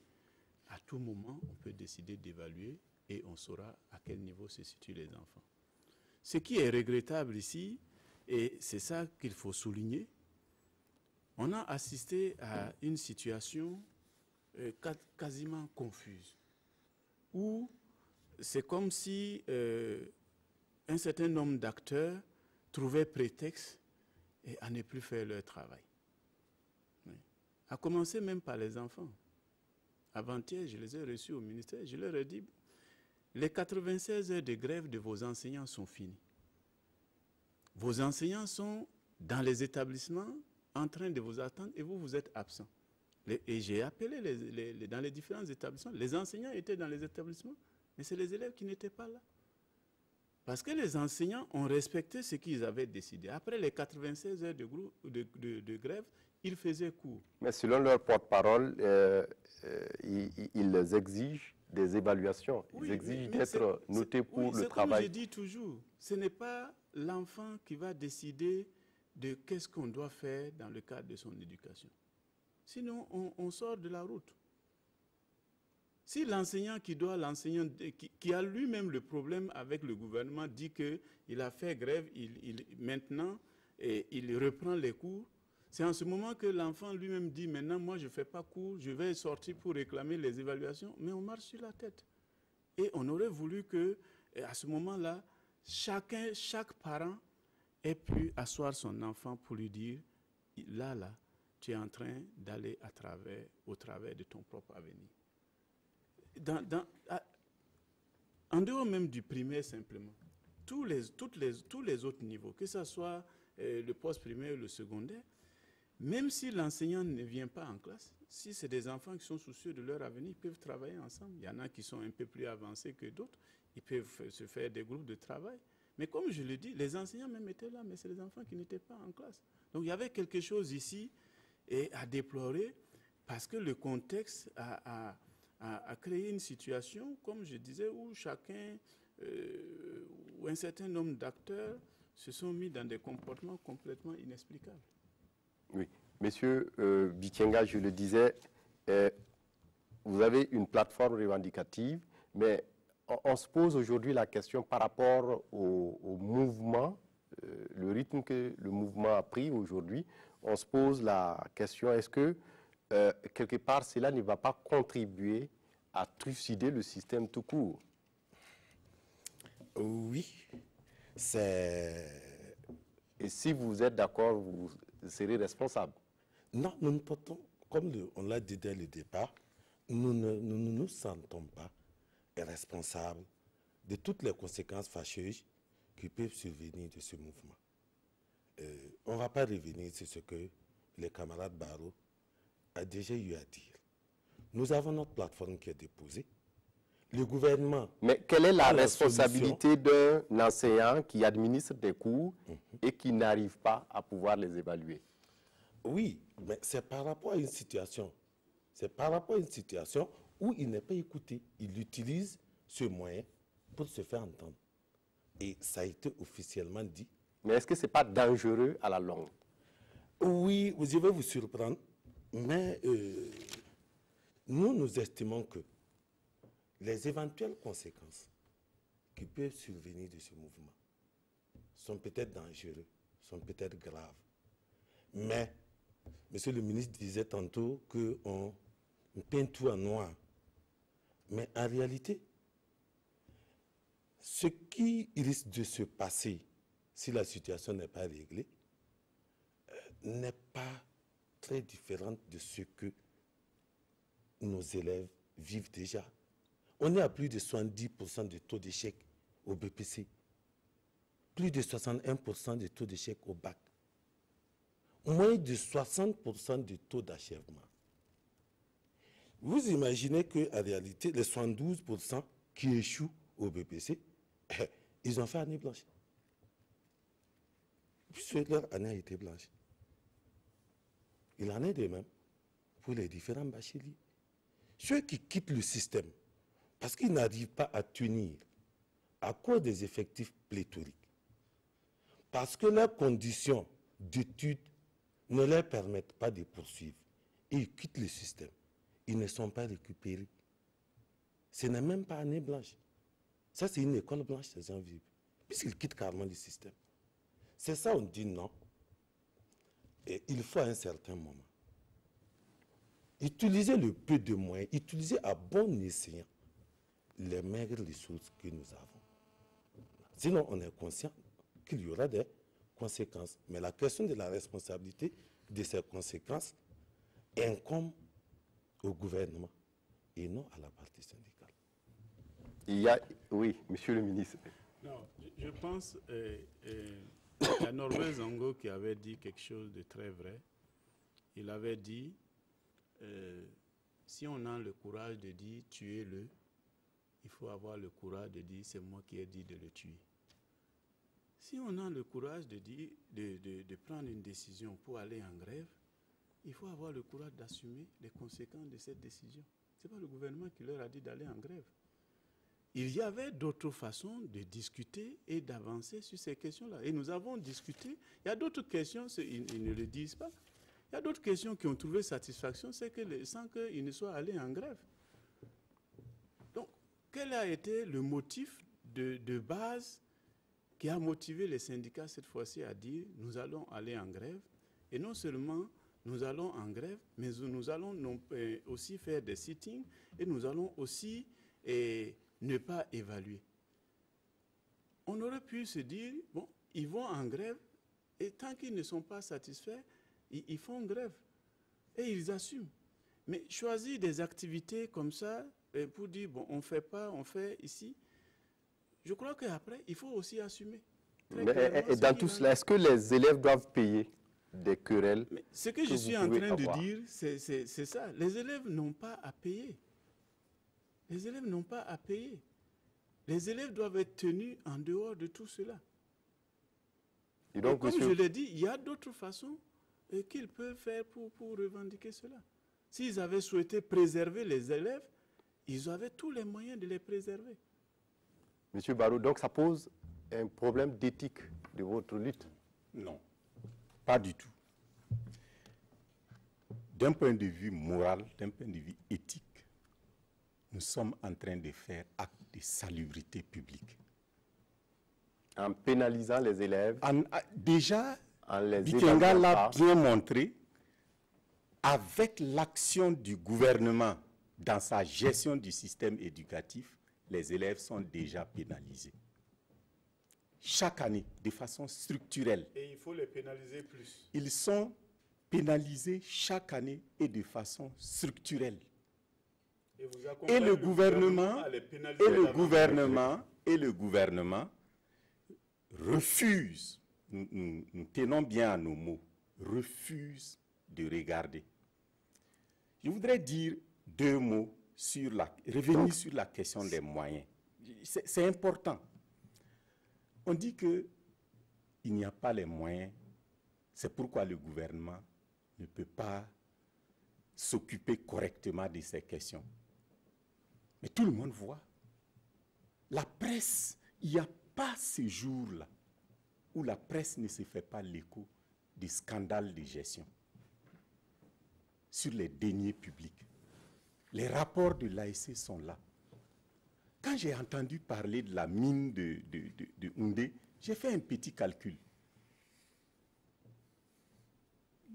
à tout moment, on peut décider d'évaluer et on saura à quel niveau se situent les enfants. Ce qui est regrettable ici, et c'est ça qu'il faut souligner, on a assisté à une situation quasiment confuse, où c'est comme si un certain nombre d'acteurs trouvaient prétexte à ne plus faire leur travail. Oui. À commencer même par les enfants. Avant-hier, je les ai reçus au ministère, je leur ai dit, les 96 heures de grève de vos enseignants sont finies. Vos enseignants sont dans les établissements en train de vous attendre et vous êtes absents. Et j'ai appelé dans les différents établissements, les enseignants étaient dans les établissements, mais c'est les élèves qui n'étaient pas là. Parce que les enseignants ont respecté ce qu'ils avaient décidé. Après les 96 heures de grève, ils faisaient cours. Mais selon leur porte-parole, ils exigent des évaluations. Ils exigent d'être notés pour le travail. Comme je dis toujours, ce n'est pas l'enfant qui va décider de qu'est-ce qu'on doit faire dans le cadre de son éducation. Sinon, on sort de la route. Si l'enseignant qui a lui-même le problème avec le gouvernement dit qu'il a fait grève, maintenant, il reprend les cours, c'est en ce moment que l'enfant lui-même dit, maintenant, moi, je ne fais pas cours, je vais sortir pour réclamer les évaluations, mais on marche sur la tête. Et on aurait voulu qu'à ce moment-là, chaque parent ait pu asseoir son enfant pour lui dire, là, tu es en train d'aller au travers de ton propre avenir. En dehors même du primaire simplement, tous les autres niveaux, que ce soit le post-primaire ou le secondaire, même si l'enseignant ne vient pas en classe, si c'est des enfants qui sont soucieux de leur avenir, ils peuvent travailler ensemble. Il y en a qui sont un peu plus avancés que d'autres, ils peuvent se faire des groupes de travail. Mais comme je le dis, les enseignants même étaient là, mais c'est les enfants qui n'étaient pas en classe. Donc il y avait quelque chose ici à déplorer, parce que le contexte a créé une situation, comme je disais, où où un certain nombre d'acteurs se sont mis dans des comportements complètement inexplicables. Oui. Monsieur Bikenga, je le disais, vous avez une plateforme revendicative, mais on se pose aujourd'hui la question par rapport au mouvement, le rythme que le mouvement a pris aujourd'hui. On se pose la question, est-ce que, quelque part, cela ne va pas contribuer à trucider le système tout court? Oui, c'est... Et si vous êtes d'accord, vous serez responsable? Non, nous ne portons, comme on l'a dit dès le départ, nous ne nous sentons pas responsables de toutes les conséquences fâcheuses qui peuvent survenir de ce mouvement. On ne va pas revenir sur ce que les camarades Barreau a déjà eu à dire. Nous avons notre plateforme qui est déposée. Le gouvernement... Mais quelle est la responsabilité d'un enseignant qui administre des cours et qui n'arrive pas à pouvoir les évaluer? Oui, mais c'est par rapport à une situation. C'est par rapport à une situation où il n'est pas écouté. Il utilise ce moyen pour se faire entendre. Et ça a été officiellement dit. Mais est-ce que ce n'est pas dangereux à la longue? Oui, je vais vous surprendre, mais nous estimons que les éventuelles conséquences qui peuvent survenir de ce mouvement sont peut-être dangereux, sont peut-être graves. Mais, monsieur le ministre disait tantôt qu'on peint tout en noir. Mais en réalité, ce qui risque de se passer si la situation n'est pas réglée n'est pas très différente de ce que nos élèves vivent déjà. On est à plus de 70% de taux d'échec au BPC, plus de 61% de taux d'échec au bac, moins de 60% de taux d'achèvement. Vous imaginez qu'en réalité, les 72% qui échouent au BPC, ils ont fait année blanche. Puisque leur année a été blanche. Il en est de même pour les différents bacheliers. Ceux qui quittent le système parce qu'ils n'arrivent pas à tenir à cause des effectifs pléthoriques, parce que leurs conditions d'études ne leur permettent pas de poursuivre, et ils quittent le système. Ils ne sont pas récupérés. Ce n'est même pas année blanche. Ça, c'est une école blanche, ces gens vivent, puisqu'ils quittent carrément le système. C'est ça, on dit non. Et il faut à un certain moment utiliser le peu de moyens, utiliser à bon escient les maigres ressources que nous avons. Sinon, on est conscient qu'il y aura des conséquences. Mais la question de la responsabilité de ces conséquences incombe au gouvernement et non à la partie syndicale. Il y a... Oui, monsieur le ministre. Non, je pense il y a Norbert Zongo qui avait dit quelque chose de très vrai. Il avait dit, si on a le courage de dire tuez-le, il faut avoir le courage de dire c'est moi qui ai dit de le tuer. Si on a le courage de dire, de prendre une décision pour aller en grève, il faut avoir le courage d'assumer les conséquences de cette décision. Ce n'est pas le gouvernement qui leur a dit d'aller en grève. Il y avait d'autres façons de discuter et d'avancer sur ces questions-là. Et nous avons discuté. Il y a d'autres questions, ils ne le disent pas. Il y a d'autres questions qui ont trouvé satisfaction, c'est que sans qu'ils ne soient allés en grève. Donc, quel a été le motif de base qui a motivé les syndicats cette fois-ci à dire nous allons aller en grève? Et non seulement nous allons en grève, mais nous allons aussi faire des sittings et nous allons aussi ne pas évaluer. On aurait pu se dire, bon, ils vont en grève et tant qu'ils ne sont pas satisfaits, ils font grève et ils assument. Mais choisir des activités comme ça pour dire, bon, on ne fait pas, on fait ici, je crois qu'après, il faut aussi assumer. Et dans tout cela, est-ce que les élèves doivent payer des querelles? Mais ce que je suis en train de dire, c'est ça. Les élèves n'ont pas à payer. Les élèves n'ont pas à payer. Les élèves doivent être tenus en dehors de tout cela. Et donc, comme je l'ai dit, il y a d'autres façons qu'ils peuvent faire pour revendiquer cela. S'ils avaient souhaité préserver les élèves, ils avaient tous les moyens de les préserver. Monsieur Barrow, donc ça pose un problème d'éthique de votre lutte? Non, pas du tout. D'un point de vue moral, d'un point de vue éthique, nous sommes en train de faire acte de salubrité publique. En pénalisant les élèves? Déjà, Bitenga l'a bien montré, avec l'action du gouvernement dans sa gestion du système éducatif, les élèves sont déjà pénalisés. Chaque année, de façon structurelle. Et il faut les pénaliser plus. Ils sont pénalisés chaque année et de façon structurelle. Et le gouvernement refuse, nous tenons bien à nos mots, refuse de regarder. Je voudrais dire deux mots revenir sur la question des moyens. C'est important. On dit qu'il n'y a pas les moyens, c'est pourquoi le gouvernement ne peut pas s'occuper correctement de ces questions. Mais tout le monde voit. La presse, il n'y a pas ce jour-là où la presse ne se fait pas l'écho des scandales de gestion sur les deniers publics. Les rapports de l'ASC sont là. Quand j'ai entendu parler de la mine de Houndé, j'ai fait un petit calcul.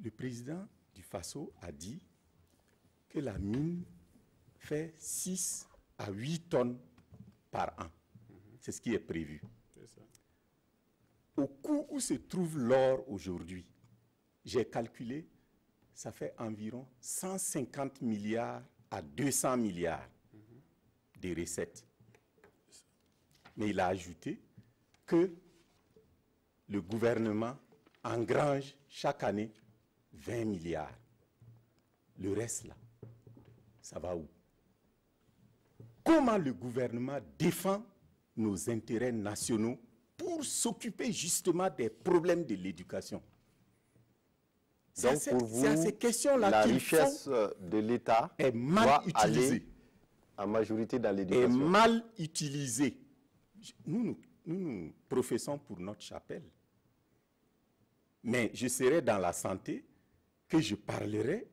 Le président du Faso a dit que la mine fait 6 à 8 tonnes par an. C'est ce qui est prévu. C'est ça. Au coût où se trouve l'or aujourd'hui, j'ai calculé, ça fait environ 150 milliards à 200 milliards de recettes. Mais il a ajouté que le gouvernement engrange chaque année 20 milliards. Le reste là, ça va où? Comment le gouvernement défend nos intérêts nationaux pour s'occuper justement des problèmes de l'éducation? Donc pour vous, à ces questions-là la richesse de l'État est mal utilisée. En majorité dans Est l'éducation. mal utilisée. Nous professons pour notre chapelle. Mais je serai dans la santé que je parlerai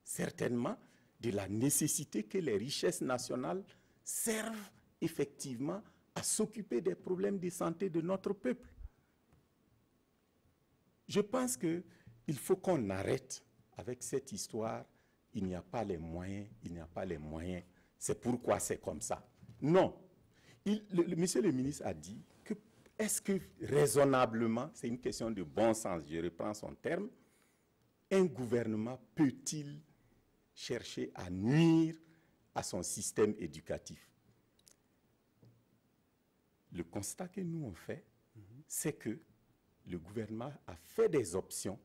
certainement de la nécessité que les richesses nationales servent effectivement à s'occuper des problèmes de santé de notre peuple. Je pense qu'il faut qu'on arrête avec cette histoire. Il n'y a pas les moyens, il n'y a pas les moyens. C'est pourquoi c'est comme ça. Non. Monsieur le ministre a dit que est-ce que raisonnablement, c'est une question de bon sens, je reprends son terme, un gouvernement peut-il chercher à nuire à son système éducatif? Le constat que nous on fait, c'est que le gouvernement a fait des options.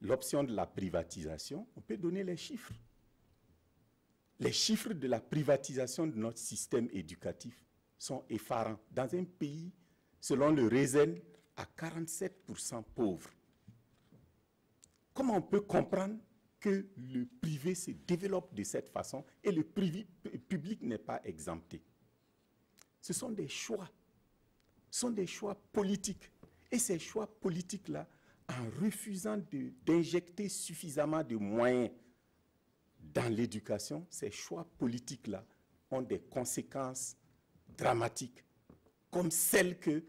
L'option de la privatisation, on peut donner les chiffres. Les chiffres de la privatisation de notre système éducatif sont effarants. Dans un pays, selon le RAISEN, à 47% pauvres. Comment on peut comprendre que le privé se développe de cette façon et le public n'est pas exempté? Ce sont des choix. Ce sont des choix politiques. Et ces choix politiques-là, en refusant d'injecter suffisamment de moyens dans l'éducation, ces choix politiques-là ont des conséquences dramatiques, comme celles que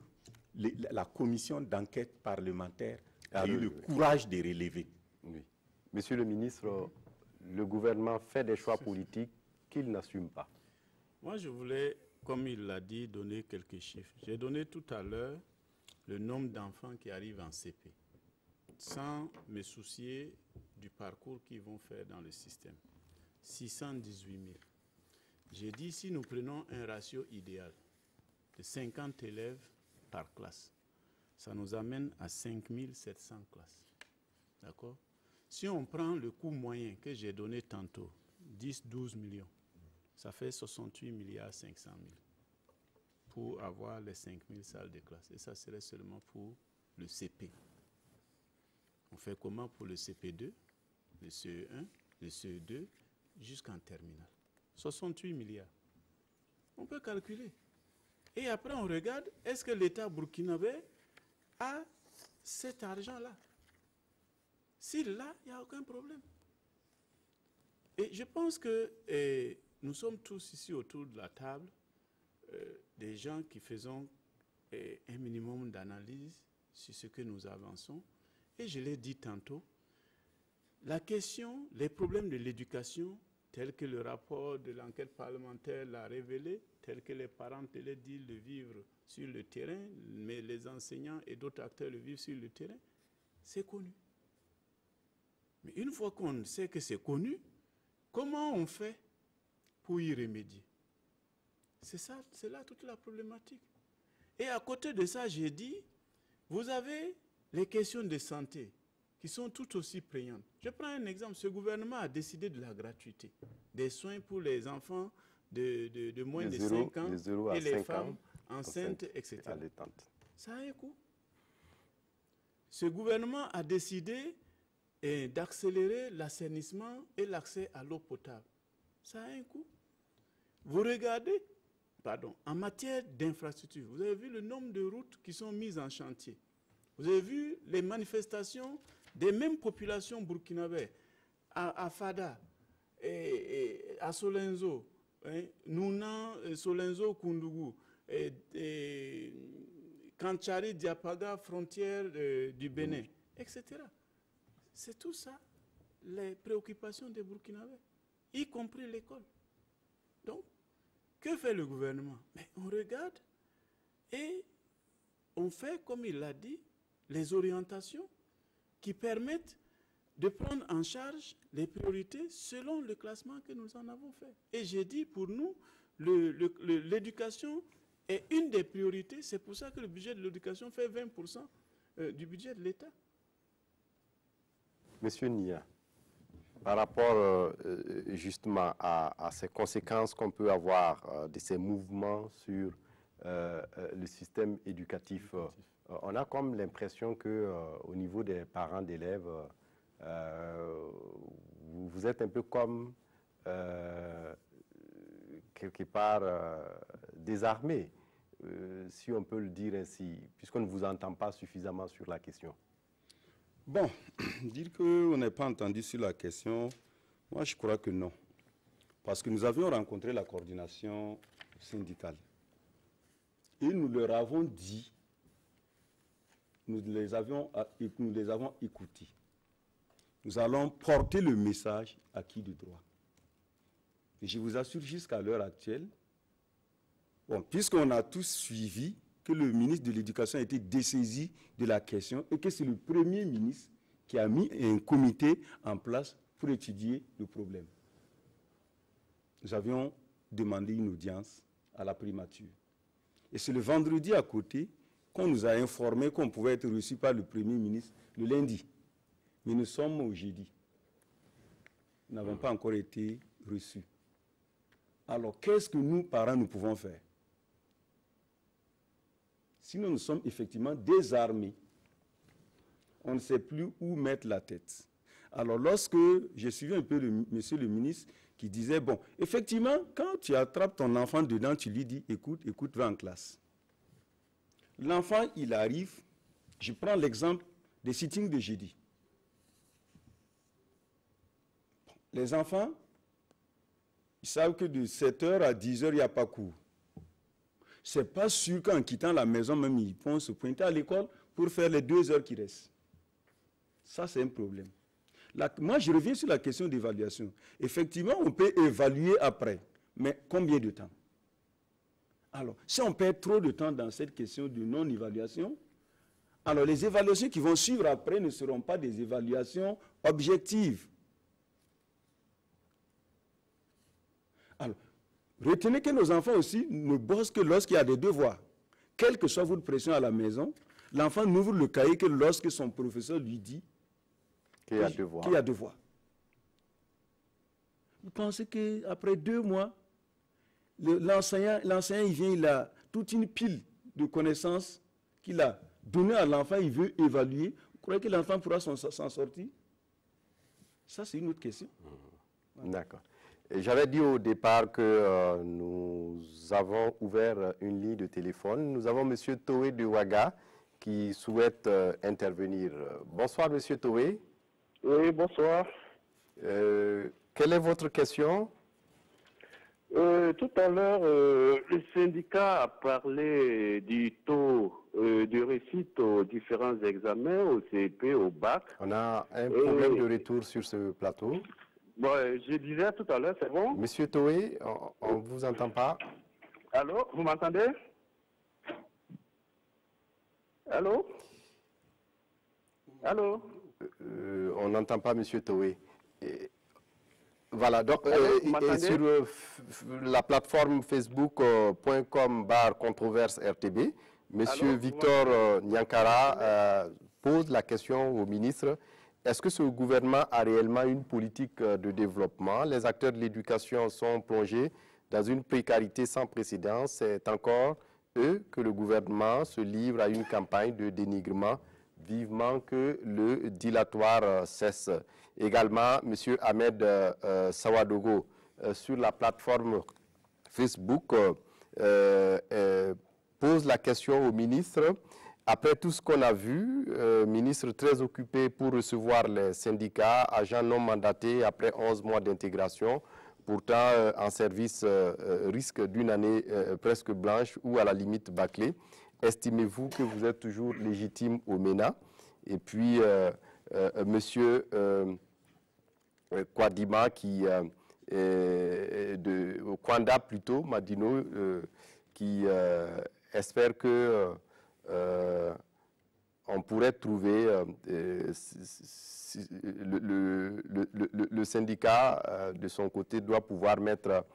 la commission d'enquête parlementaire a eu le courage de relever. Oui. Monsieur le ministre, le gouvernement fait des choix politiques qu'il n'assume pas. Moi, je voulais, comme il l'a dit, donner quelques chiffres. J'ai donné tout à l'heure le nombre d'enfants qui arrivent en CP, sans me soucier du parcours qu'ils vont faire dans le système. 618 000. J'ai dit, si nous prenons un ratio idéal de 50 élèves par classe, ça nous amène à 5 700 classes. D'accord? Si on prend le coût moyen que j'ai donné tantôt, 10-12 millions, ça fait 68 milliards 500 000 pour avoir les 5 000 salles de classe. Et ça serait seulement pour le CP. On fait comment pour le CP2, le CE1, le CE2, jusqu'en terminale? 68 milliards. On peut calculer. Et après, on regarde, est-ce que l'État burkinabé a cet argent-là? S'il l'a, il n'y a aucun problème. Et je pense que nous sommes tous ici autour de la table, des gens qui faisons un minimum d'analyse sur ce que nous avançons. Et je l'ai dit tantôt, la question, les problèmes de l'éducation, tels que le rapport de l'enquête parlementaire l'a révélé, tels que les parents te le disent, le vivre sur le terrain, mais les enseignants et d'autres acteurs le vivent sur le terrain, c'est connu. Mais une fois qu'on sait que c'est connu, comment on fait pour y remédier? C'est là toute la problématique. Et à côté de ça, j'ai dit, vous avez les questions de santé qui sont tout aussi prégnantes. Je prends un exemple. Ce gouvernement a décidé de la gratuité des soins pour les enfants de moins de 5 ans et les femmes enceintes, etc. Ça a un coût. Ce gouvernement a décidé d'accélérer l'assainissement et l'accès à l'eau potable. Ça a un coût. Vous regardez, en matière d'infrastructure, vous avez vu le nombre de routes qui sont mises en chantier. Vous avez vu les manifestations des mêmes populations burkinabées à Fada, à Solenzo, Nouna Solenzo Koundougou, Kanchari Diapaga, frontière du Bénin, etc. C'est tout ça, les préoccupations des Burkinabés, y compris l'école. Donc, que fait le gouvernement? Mais on regarde et on fait, comme il l'a dit, les orientations qui permettent de prendre en charge les priorités selon le classement que nous en avons fait. Et j'ai dit, pour nous, l'éducation est une des priorités. C'est pour ça que le budget de l'éducation fait 20% du budget de l'État. Monsieur Nia, par rapport justement à ces conséquences qu'on peut avoir de ces mouvements sur le système éducatif, on a comme l'impression qu'au niveau des parents d'élèves, vous êtes un peu comme quelque part désarmés, si on peut le dire ainsi, puisqu'on ne vous entend pas suffisamment sur la question. Bon, dire qu'on n'est pas entendu sur la question, moi je crois que non. Parce que nous avions rencontré la coordination syndicale. Et nous leur avons dit, nous les avons écoutés. Nous allons porter le message à qui de droit. Et je vous assure, jusqu'à l'heure actuelle, bon, puisqu'on a tous suivi que le ministre de l'Éducation a été dessaisi de la question et que c'est le Premier ministre qui a mis un comité en place pour étudier le problème. Nous avions demandé une audience à la primature. Et c'est le vendredi à côté qu'on nous a informé qu'on pouvait être reçu par le Premier ministre le lundi. Mais nous sommes au jeudi. Nous n'avons pas encore été reçus. Alors, qu'est-ce que nous, parents, nous pouvons faire? Sinon, nous sommes effectivement désarmés. On ne sait plus où mettre la tête. Alors, lorsque j'ai suivi un peu monsieur le ministre qui disait, bon, effectivement, quand tu attrapes ton enfant dedans, tu lui dis, écoute, va en classe. L'enfant, il arrive, je prends l'exemple des sittings de jeudi. Les enfants, ils savent que de 7h à 10h, il n'y a pas cours. Ce n'est pas sûr qu'en quittant la maison, même ils vont se pointer à l'école pour faire les 2 heures qui restent. Ça, c'est un problème. Moi, je reviens sur la question d'évaluation. Effectivement, on peut évaluer après, mais combien de temps? Alors, si on perd trop de temps dans cette question de non-évaluation, alors les évaluations qui vont suivre après ne seront pas des évaluations objectives. Alors, retenez que nos enfants aussi ne bossent que lorsqu'il y a des devoirs. Quelle que soit votre pression à la maison, l'enfant n'ouvre le cahier que lorsque son professeur lui dit qu'il y a devoir. Vous pensez qu'après 2 mois, l'enseignant, il vient, il a toute une pile de connaissances qu'il a données à l'enfant, il veut évaluer. Vous croyez que l'enfant pourra s'en sortir? Ça, c'est une autre question. D'accord. J'avais dit au départ que nous avons ouvert une ligne de téléphone. Nous avons M. Toé de Ouaga qui souhaite intervenir. Bonsoir, M. Toé. Oui, bonsoir. Quelle est votre question? Tout à l'heure, le syndicat a parlé du taux de réussite aux différents examens, au CEP, au bac. On a un problème de retour sur ce plateau. Bon, je disais tout à l'heure, c'est bon? Monsieur Toé, on ne vous entend pas. Allô, vous m'entendez? Allô? Allô? On n'entend pas Monsieur Toé. Voilà, donc sur la plateforme facebook.com/controverse-RTB, Monsieur Victor Nyankara pose la question au ministre. Est-ce que ce gouvernement a réellement une politique de développement? Les acteurs de l'éducation sont plongés dans une précarité sans précédent. C'est encore eux que le gouvernement se livre à une campagne de dénigrement. Vivement que le dilatoire cesse. Également, M. Ahmed Sawadogo, sur la plateforme Facebook, pose la question au ministre. Après tout ce qu'on a vu, ministre très occupé pour recevoir les syndicats, agents non mandatés après 11 mois d'intégration, pourtant en service risque d'une année presque blanche ou à la limite bâclée. Estimez-vous que vous êtes toujours légitime au MENA? Et puis, Monsieur Kwadima, Kwanda plutôt, Madino, qui espère que on pourrait trouver le syndicat de son côté doit pouvoir mettre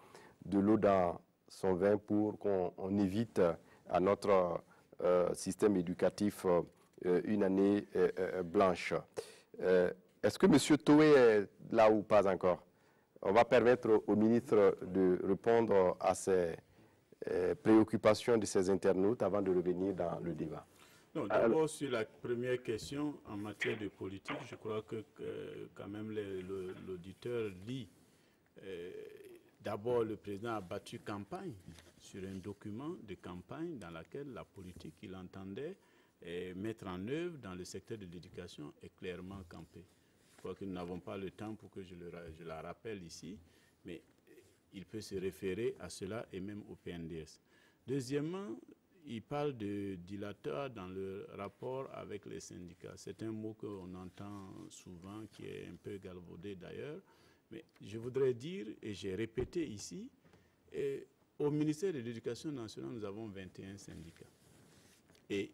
de l'eau dans son vin pour qu'on évite à notre système éducatif une année blanche. Est-ce que M. Toé est là ou pas encore? On va permettre au ministre de répondre à ces préoccupations de ces internautes avant de revenir dans le débat. D'abord, sur la première question, en matière de politique, je crois que quand même l'auditeur lit. D'abord, le président a battu campagne sur un document de campagne dans lequel la politique qu'il entendait mettre en œuvre dans le secteur de l'éducation est clairement campée. Je crois que nous n'avons pas le temps pour que je la rappelle ici, mais il peut se référer à cela et même au PNDS. Deuxièmement, il parle de dilateur dans le rapport avec les syndicats. C'est un mot qu'on entend souvent, qui est un peu galvaudé d'ailleurs. Mais je voudrais dire, et j'ai répété ici, au ministère de l'Éducation nationale, nous avons 21 syndicats. Et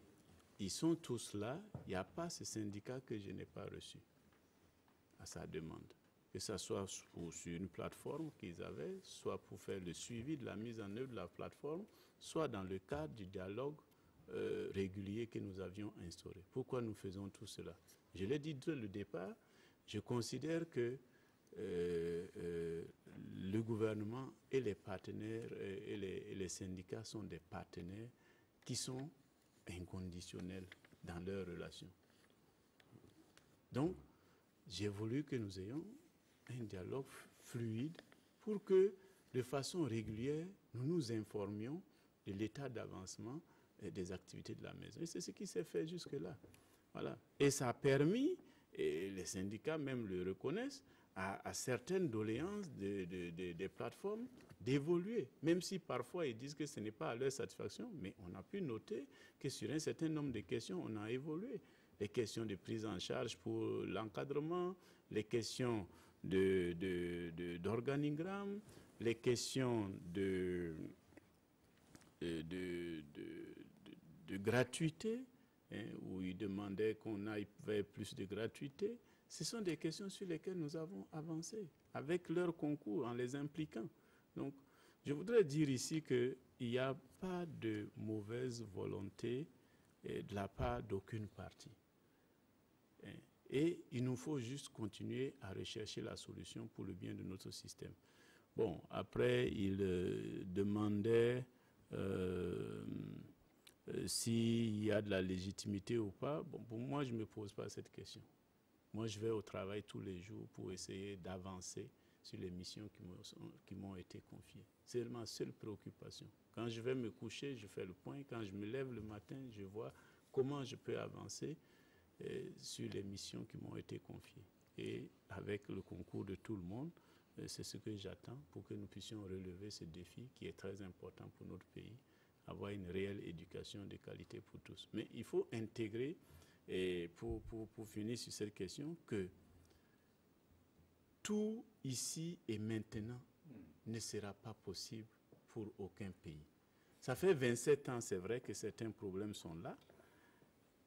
ils sont tous là. Il n'y a pas ce syndicat que je n'ai pas reçu à sa demande. Que ce soit sur une plateforme qu'ils avaient, soit pour faire le suivi de la mise en œuvre de la plateforme, soit dans le cadre du dialogue régulier que nous avions instauré. Pourquoi nous faisons tout cela? Je l'ai dit dès le départ, je considère que le gouvernement et les partenaires et les syndicats sont des partenaires qui sont inconditionnels dans leurs relations. Donc, j'ai voulu que nous ayons un dialogue fluide pour que, de façon régulière, nous nous informions de l'état d'avancement des activités de la maison. Et c'est ce qui s'est fait jusque-là. Voilà. Et ça a permis, et les syndicats même le reconnaissent, à certaines doléances des plateformes d'évoluer. Même si parfois ils disent que ce n'est pas à leur satisfaction, mais on a pu noter que sur un certain nombre de questions, on a évolué. Les questions de prise en charge pour l'encadrement, les questions d'organigramme, les questions de gratuité, hein, où ils demandaient qu'on aille vers plus de gratuité. Ce sont des questions sur lesquelles nous avons avancé, avec leur concours, en les impliquant. Donc, je voudrais dire ici qu'il n'y a pas de mauvaise volonté de la part d'aucune partie. Et il nous faut juste continuer à rechercher la solution pour le bien de notre système. Bon, après, il demandait s'il y a de la légitimité ou pas. Bon, pour moi, je ne me pose pas cette question. Moi, je vais au travail tous les jours pour essayer d'avancer sur les missions qui m'ont été confiées. C'est ma seule préoccupation. Quand je vais me coucher, je fais le point. Quand je me lève le matin, je vois comment je peux avancer sur les missions qui m'ont été confiées. Et avec le concours de tout le monde, c'est ce que j'attends pour que nous puissions relever ce défi qui est très important pour notre pays, avoir une réelle éducation de qualité pour tous. Mais il faut intégrer, et pour finir sur cette question, que tout ici et maintenant ne sera pas possible pour aucun pays. Ça fait 27 ans, c'est vrai que certains problèmes sont là.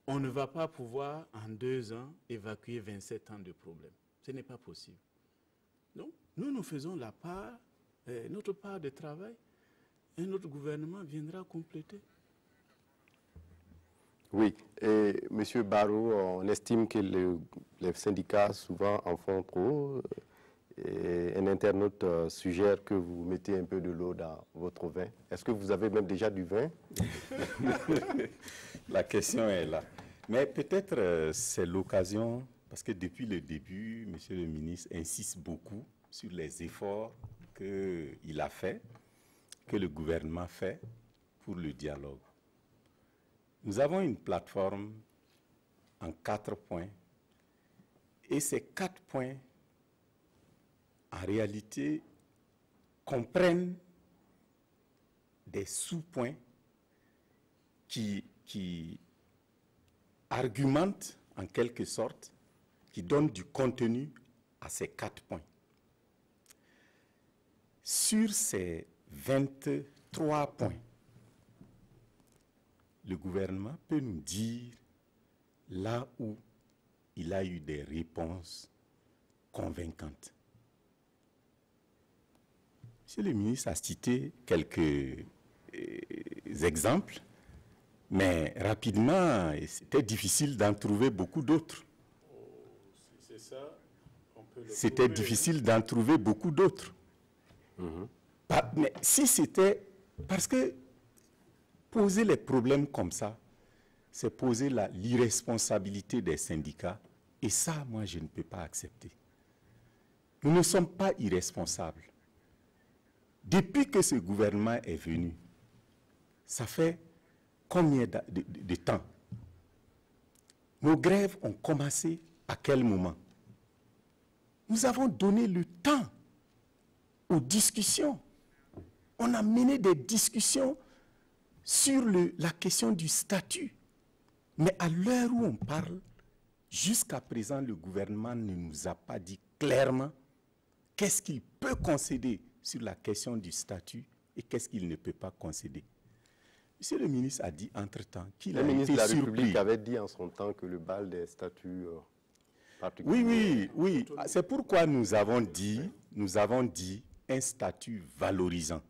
On ne va pas pouvoir, en 2 ans, évacuer 27 ans de problèmes. Ce n'est pas possible. Donc, nous faisons la part, notre part de travail, et notre gouvernement viendra compléter. Oui, et M. Barrow, on estime que les syndicats souvent en font trop. Et un internaute suggère que vous mettez un peu de l'eau dans votre vin. Est-ce que vous avez même déjà du vin? La question est là. Mais peut-être c'est l'occasion, parce que depuis le début, M. le ministre insiste beaucoup sur les efforts qu'il a fait, que le gouvernement fait pour le dialogue. Nous avons une plateforme en 4 points, et ces 4 points, en réalité, comprennent des sous-points qui argumentent en quelque sorte, qui donnent du contenu à ces 4 points. Sur ces 23 points, le gouvernement peut nous dire là où il a eu des réponses convaincantes. Monsieur le ministre a cité quelques exemples, mais rapidement, c'était difficile d'en trouver beaucoup d'autres. C'est ça, on peut le C'était prouver. difficile d'en trouver beaucoup d'autres. Mais si c'était... Parce que poser les problèmes comme ça, c'est poser l'irresponsabilité des syndicats. Et ça, moi, je ne peux pas accepter. Nous ne sommes pas irresponsables. Depuis que ce gouvernement est venu, ça fait combien de temps? Nos grèves ont commencé à quel moment? Nous avons donné le temps aux discussions. On a mené des discussions sur la question du statut. Mais à l'heure où on parle, jusqu'à présent, le gouvernement ne nous a pas dit clairement qu'est-ce qu'il peut concéder sur la question du statut et qu'est-ce qu'il ne peut pas concéder. Monsieur le ministre a dit entre-temps qu'il a été surpris. Le ministre de la République avait dit en son temps que le bal des statuts particuliers... Oui. C'est pourquoi nous avons dit un statut valorisant.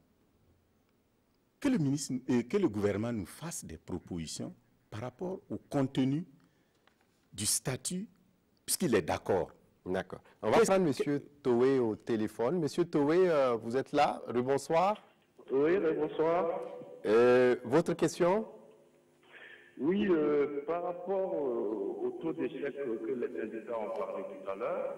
Que le gouvernement nous fasse des propositions par rapport au contenu du statut, puisqu'il est d'accord. D'accord. On va prendre M. Toé au téléphone. Monsieur Toé, vous êtes là? Rebonsoir. Oui, bonsoir. Votre question? Oui, par rapport au taux d'échec que les syndicats ont parlé tout à l'heure,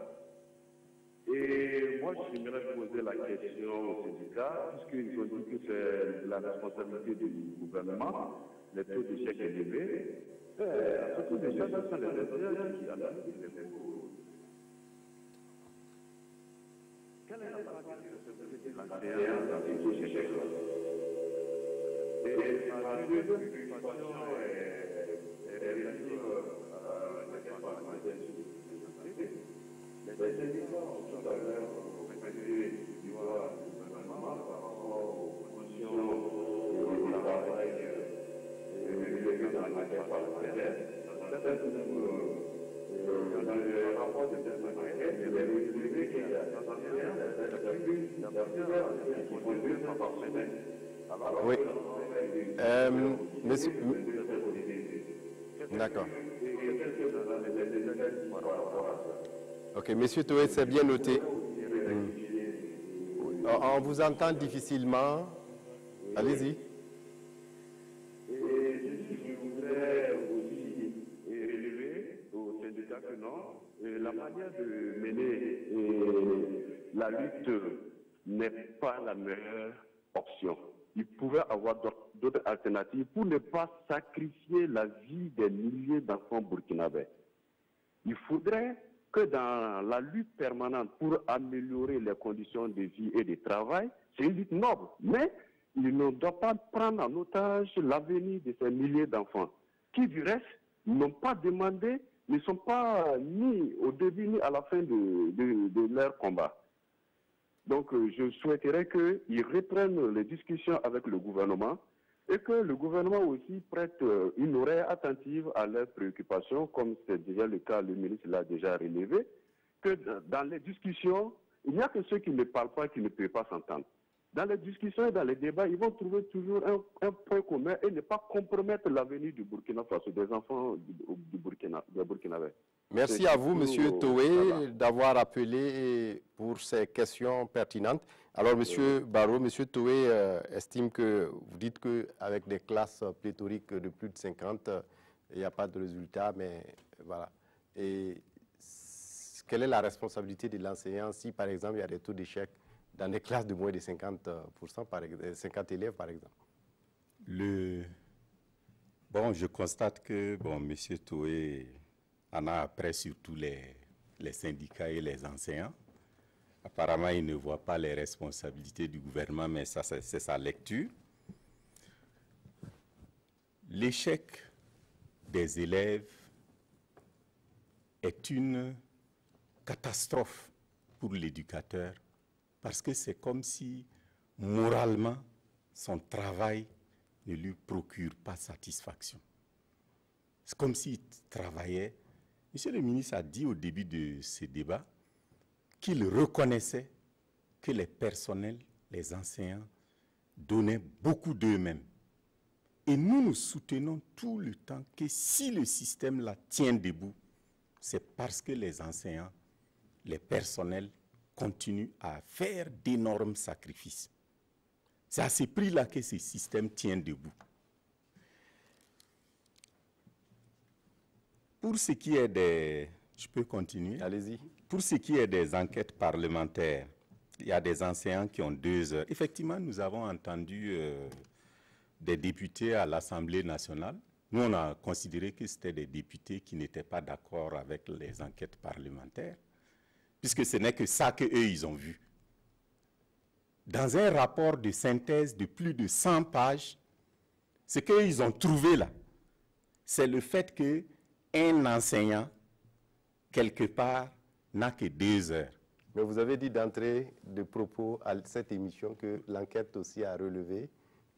et moi j'aimerais poser la question aux syndicats, puisqu'ils ont dit que c'est la responsabilité du gouvernement, les taux d'échec élevés. Ce taux d'échec, ce sont les employeurs qui analysent les coûts. Quelle est la part de responsabilité de l'enseignant dans ces taux d'échec? Et ma deuxième préoccupation est relative les syndicats ont tout à l'heure réclamé du gouvernement par rapport aux conditions de travail réglées dans la matière par le CNS. Dans le rapport de cette matière, il est relevé qu'il y a 61 qui font 2 fois par semaine. Oui. Monsieur... D'accord. Ok, Monsieur Toé, c'est bien noté. On vous entend difficilement. Allez-y. Et je voudrais aussi relever au syndicat que non, la manière de mener la lutte n'est pas la meilleure option. Il pouvait y avoir d'autres alternatives pour ne pas sacrifier la vie des milliers d'enfants burkinabés. Il faudrait que dans la lutte permanente pour améliorer les conditions de vie et de travail, c'est une lutte noble, mais il ne doit pas prendre en otage l'avenir de ces milliers d'enfants qui, du reste, n'ont pas demandé, ne sont pas ni au début ni à la fin de leur combat. Donc, je souhaiterais qu'ils reprennent les discussions avec le gouvernement et que le gouvernement aussi prête une oreille attentive à leurs préoccupations, comme c'est déjà le cas, le ministre l'a déjà relevé, que dans les discussions, il n'y a que ceux qui ne parlent pas qui ne peuvent pas s'entendre. Dans les discussions et dans les débats, ils vont trouver toujours un point commun et ne pas compromettre l'avenir du Burkina Faso, des enfants du Burkinabé. Merci à vous, Monsieur Toé, d'avoir appelé pour ces questions pertinentes. Alors, Monsieur Barrault, Monsieur Toé estime que vous dites qu'avec des classes pléthoriques de plus de 50, il n'y a pas de résultat, mais voilà. Et quelle est la responsabilité de l'enseignant si, par exemple, il y a des taux d'échec dans des classes de moins de 50%, par exemple, 50 élèves, par exemple? Bon, je constate que, M. Toé en a après surtout les syndicats et les enseignants. Apparemment, il ne voit pas les responsabilités du gouvernement, mais ça, c'est sa lecture. L'échec des élèves est une catastrophe pour l'éducateur parce que c'est comme si, moralement, son travail ne lui procure pas satisfaction. C'est comme s'il travaillait. Monsieur le ministre a dit au début de ce débat qu'il reconnaissait que les personnels, les enseignants, donnaient beaucoup d'eux-mêmes. Et nous, nous soutenons tout le temps que si le système là tient debout, c'est parce que les enseignants, les personnels continuent à faire d'énormes sacrifices. C'est à ce prix-là que ce système tient debout. Pour ce qui est des... Je peux continuer? Allez-y. Pour ce qui est des enquêtes parlementaires, il y a des enseignants qui ont 2 heures. Effectivement, nous avons entendu des députés à l'Assemblée nationale. Nous, on a considéré que c'était des députés qui n'étaient pas d'accord avec les enquêtes parlementaires, puisque ce n'est que ça qu'eux, ils ont vu. Dans un rapport de synthèse de plus de 100 pages, ce qu'ils ont trouvé là, c'est le fait qu'un enseignant, quelque part, n'a que 2 heures. Mais vous avez dit d'entrée de propos à cette émission que l'enquête aussi a relevé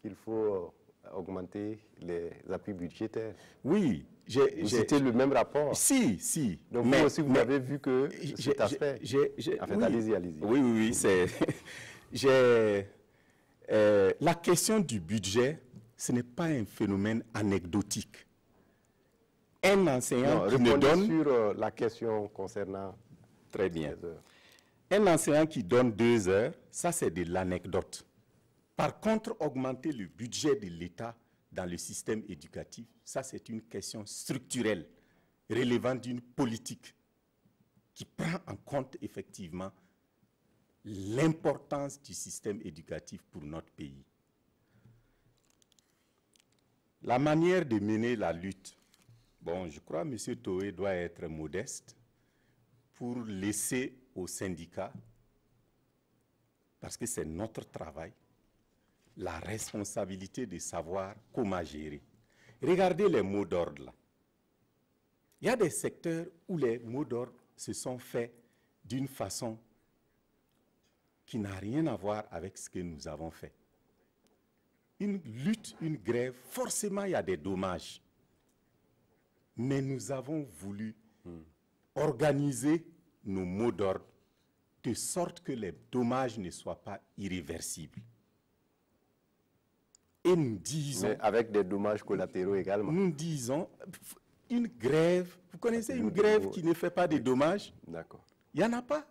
qu'il faut augmenter les appuis budgétaires. Oui. C'était le même rapport. Si. Donc vous aussi, vous avez vu que cet aspect... En fait, oui. allez-y. Oui, c'est... la question du budget, ce n'est pas un phénomène anecdotique. Un enseignant qui ne donne... sur la question concernant... Très bien. Un enseignant qui donne 2 heures, ça c'est de l'anecdote. Par contre, augmenter le budget de l'État dans le système éducatif, ça c'est une question structurelle, relevant d'une politique qui prend en compte effectivement l'importance du système éducatif pour notre pays. La manière de mener la lutte, bon, je crois que M. Toé doit être modeste pour laisser aux syndicats, parce que c'est notre travail, la responsabilité de savoir comment gérer. Regardez les mots d'ordre là. Il y a des secteurs où les mots d'ordre se sont faits d'une façon qui n'a rien à voir avec ce que nous avons fait. Une lutte, une grève, forcément il y a des dommages. Mais nous avons voulu organiser nos mots d'ordre de sorte que les dommages ne soient pas irréversibles. Et nous disons... Mais avec des dommages collatéraux également. Nous disons, une grève, vous connaissez une grève qui ne fait pas de dommages? D'accord. Il n'y en a pas.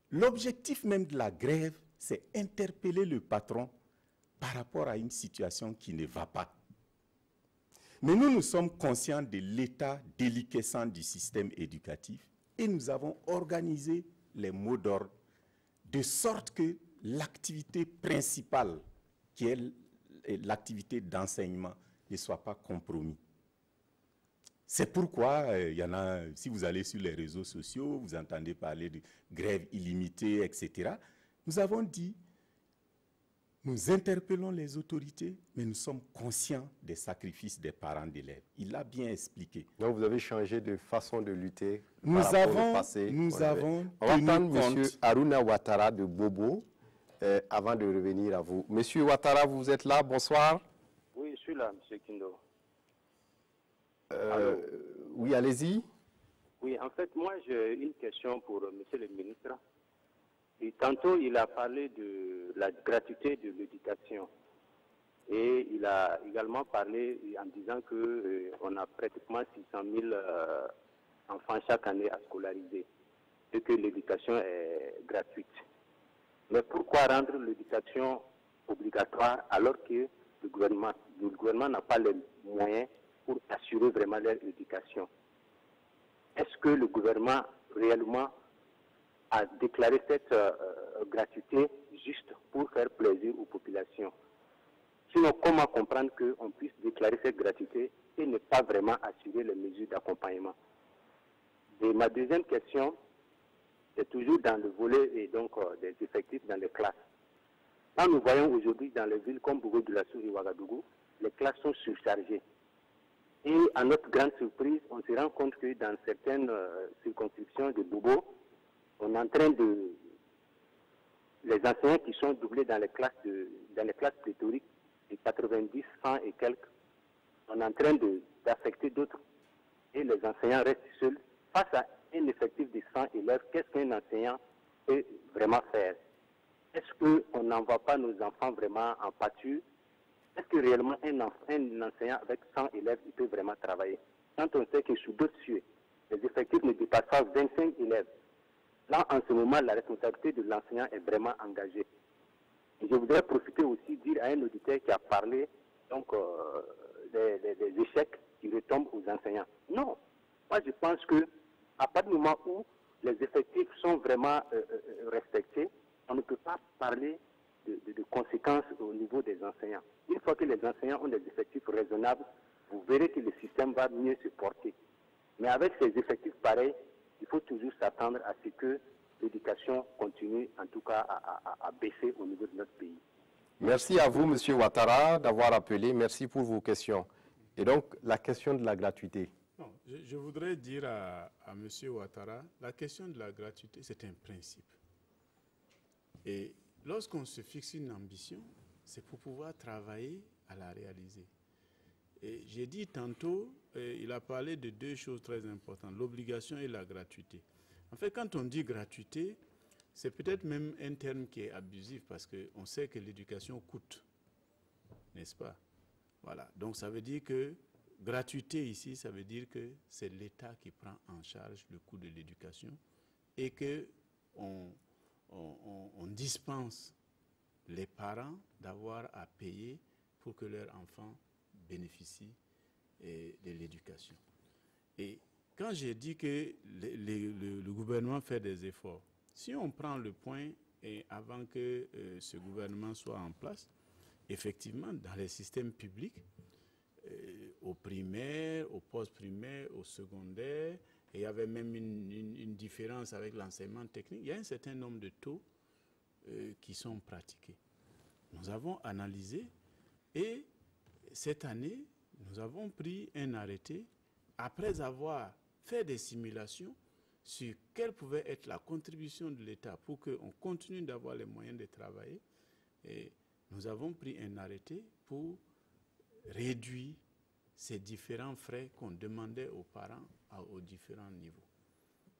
L'objectif même de la grève, c'est interpeller le patron par rapport à une situation qui ne va pas. Mais nous sommes conscients de l'état déliquescent du système éducatif et nous avons organisé les mots d'ordre de sorte que l'activité principale, qui est l'activité d'enseignement, ne soit pas compromise. C'est pourquoi, il y en a, si vous allez sur les réseaux sociaux, vous entendez parler de grève illimitée, etc. Nous avons dit, nous interpellons les autorités, mais nous sommes conscients des sacrifices des parents d'élèves. Il l'a bien expliqué. Donc vous avez changé de façon de lutter nous par rapport avons, au passé. Nous avons On va entendre compte. M. Haruna Ouattara de Bobo avant de revenir à vous. Monsieur Ouattara, vous êtes là, bonsoir. Oui, je suis là, M. Kindo. Oui, allez-y. Oui, en fait, moi, j'ai une question pour M. le ministre. Et tantôt, il a parlé de la gratuité de l'éducation. Et il a également parlé en disant qu'on a pratiquement 600 000 enfants chaque année à scolariser et que l'éducation est gratuite. Mais pourquoi rendre l'éducation obligatoire alors que le gouvernement n'a pas les moyens pour assurer vraiment leur éducation? Est-ce que le gouvernement réellement a déclaré cette gratuité juste pour faire plaisir aux populations? Sinon, comment comprendre qu'on puisse déclarer cette gratuité et ne pas vraiment assurer les mesures d'accompagnement? Et ma deuxième question, c'est toujours dans le volet et donc des effectifs dans les classes. Quand nous voyons aujourd'hui dans les villes comme Bougou de la Sour et Ouagadougou, les classes sont surchargées. Et à notre grande surprise, on se rend compte que dans certaines circonscriptions de Bobo, on est en train de... Les enseignants qui sont doublés dans les classes pléthoriques, de 90, 100 et quelques, on est en train d'affecter d'autres. Et les enseignants restent seuls. Face à un effectif de 100 élèves, qu'est-ce qu'un enseignant peut vraiment faire? Est-ce qu'on n'envoie pas nos enfants vraiment en pâture? Est-ce que réellement un enseignant avec 100 élèves, il peut vraiment travailler? Quand on sait que sous d'autres cieux, les effectifs ne dépassent pas 25 élèves, là, en ce moment, la responsabilité de l'enseignant est vraiment engagée. Et je voudrais profiter aussi de dire à un auditeur qui a parlé donc, des échecs qui retombent aux enseignants. Non, moi je pense que à partir du moment où les effectifs sont vraiment respectés, on ne peut pas parler de conséquences au niveau des enseignants. Une fois que les enseignants ont des effectifs raisonnables, vous verrez que le système va mieux se porter. Mais avec ces effectifs pareils, il faut toujours s'attendre à ce que l'éducation continue en tout cas à baisser au niveau de notre pays. Merci à vous, M. Ouattara, d'avoir appelé. Merci pour vos questions. Et donc, la question de la gratuité. Non, je voudrais dire à M. Ouattara, la question de la gratuité, c'est un principe. Et lorsqu'on se fixe une ambition, c'est pour pouvoir travailler à la réaliser. Et j'ai dit tantôt, il a parlé de deux choses très importantes, l'obligation et la gratuité. En fait, quand on dit gratuité, c'est peut-être même un terme qui est abusif parce qu'on sait que l'éducation coûte, n'est-ce pas? Voilà, donc ça veut dire que gratuité ici, ça veut dire que c'est l'État qui prend en charge le coût de l'éducation et qu'on dispense les parents d'avoir à payer pour que leurs enfants bénéficient de l'éducation. Et quand j'ai dit que le gouvernement fait des efforts, si on prend le point et avant que ce gouvernement soit en place, effectivement, dans les systèmes publics, au primaire, au post-primaire, au secondaire, et il y avait même une différence avec l'enseignement technique, il y a un certain nombre de taux qui sont pratiqués. Nous avons analysé et cette année, nous avons pris un arrêté après avoir fait des simulations sur quelle pouvait être la contribution de l'État pour qu'on continue d'avoir les moyens de travailler. Et nous avons pris un arrêté pour réduire ces différents frais qu'on demandait aux parents aux différents niveaux.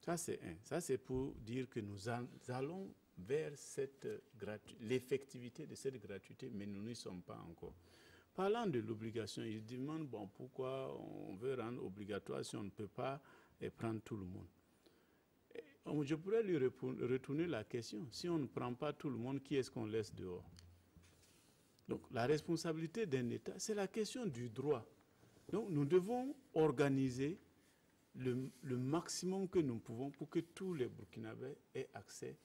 Ça, c'est un. Ça, c'est pour dire que nous allons vers l'effectivité de cette gratuité, mais nous n'y sommes pas encore. Parlant de l'obligation, il demande bon, pourquoi on veut rendre obligatoire si on ne peut pas prendre tout le monde. Je pourrais lui retourner la question. Si on ne prend pas tout le monde, qui est-ce qu'on laisse dehors? Donc la responsabilité d'un État, c'est la question du droit. Donc nous devons organiser le maximum que nous pouvons pour que tous les Burkinabés aient accès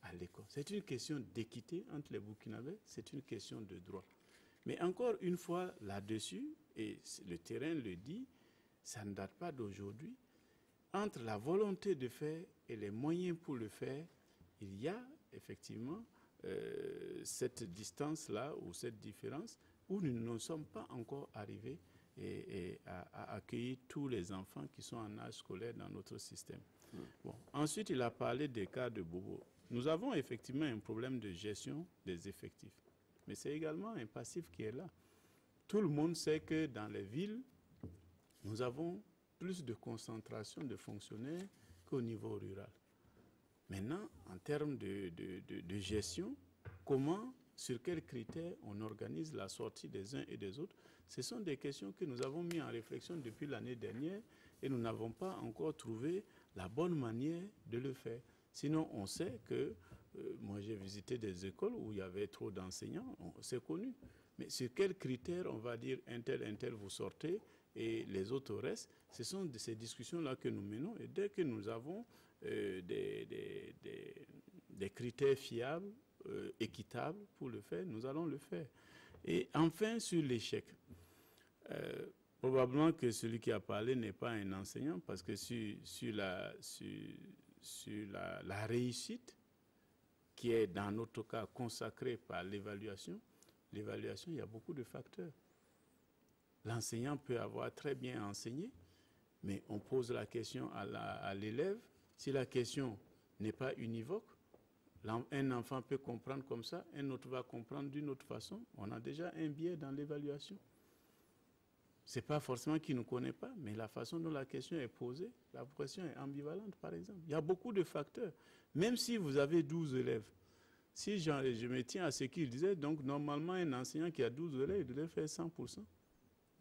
à l'école. C'est une question d'équité entre les Burkinabés, c'est une question de droit. Mais encore une fois là-dessus, et le terrain le dit, ça ne date pas d'aujourd'hui, entre la volonté de faire et les moyens pour le faire, il y a effectivement cette distance-là ou cette différence où nous ne sommes pas encore arrivés à accueillir tous les enfants qui sont en âge scolaire dans notre système. Bon. Ensuite, il a parlé des cas de Bobo. Nous avons effectivement un problème de gestion des effectifs. Mais c'est également un passif qui est là. Tout le monde sait que dans les villes, nous avons plus de concentration de fonctionnaires qu'au niveau rural. Maintenant, en termes de gestion, comment, sur quels critères on organise la sortie des uns et des autres, ce sont des questions que nous avons mis en réflexion depuis l'année dernière et nous n'avons pas encore trouvé la bonne manière de le faire. Sinon, on sait que, moi j'ai visité des écoles où il y avait trop d'enseignants, c'est connu. Mais sur quels critères on va dire un tel vous sortez et les autres restent, ce sont de ces discussions-là que nous menons. Et dès que nous avons des critères fiables, équitables pour le faire, nous allons le faire. Et enfin, sur l'échec, probablement que celui qui a parlé n'est pas un enseignant parce que sur la réussite, qui est dans notre cas consacrée par l'évaluation, il y a beaucoup de facteurs. L'enseignant peut avoir très bien enseigné, mais on pose la question à l'élève. Si la question n'est pas univoque, un enfant peut comprendre comme ça, un autre va comprendre d'une autre façon. On a déjà un biais dans l'évaluation. Ce n'est pas forcément qu'il ne connaît pas, mais la façon dont la question est posée, la question est ambivalente, par exemple. Il y a beaucoup de facteurs. Même si vous avez 12 élèves, si je me tiens à ce qu'il disait, donc normalement, un enseignant qui a 12 élèves, il devrait faire 100%.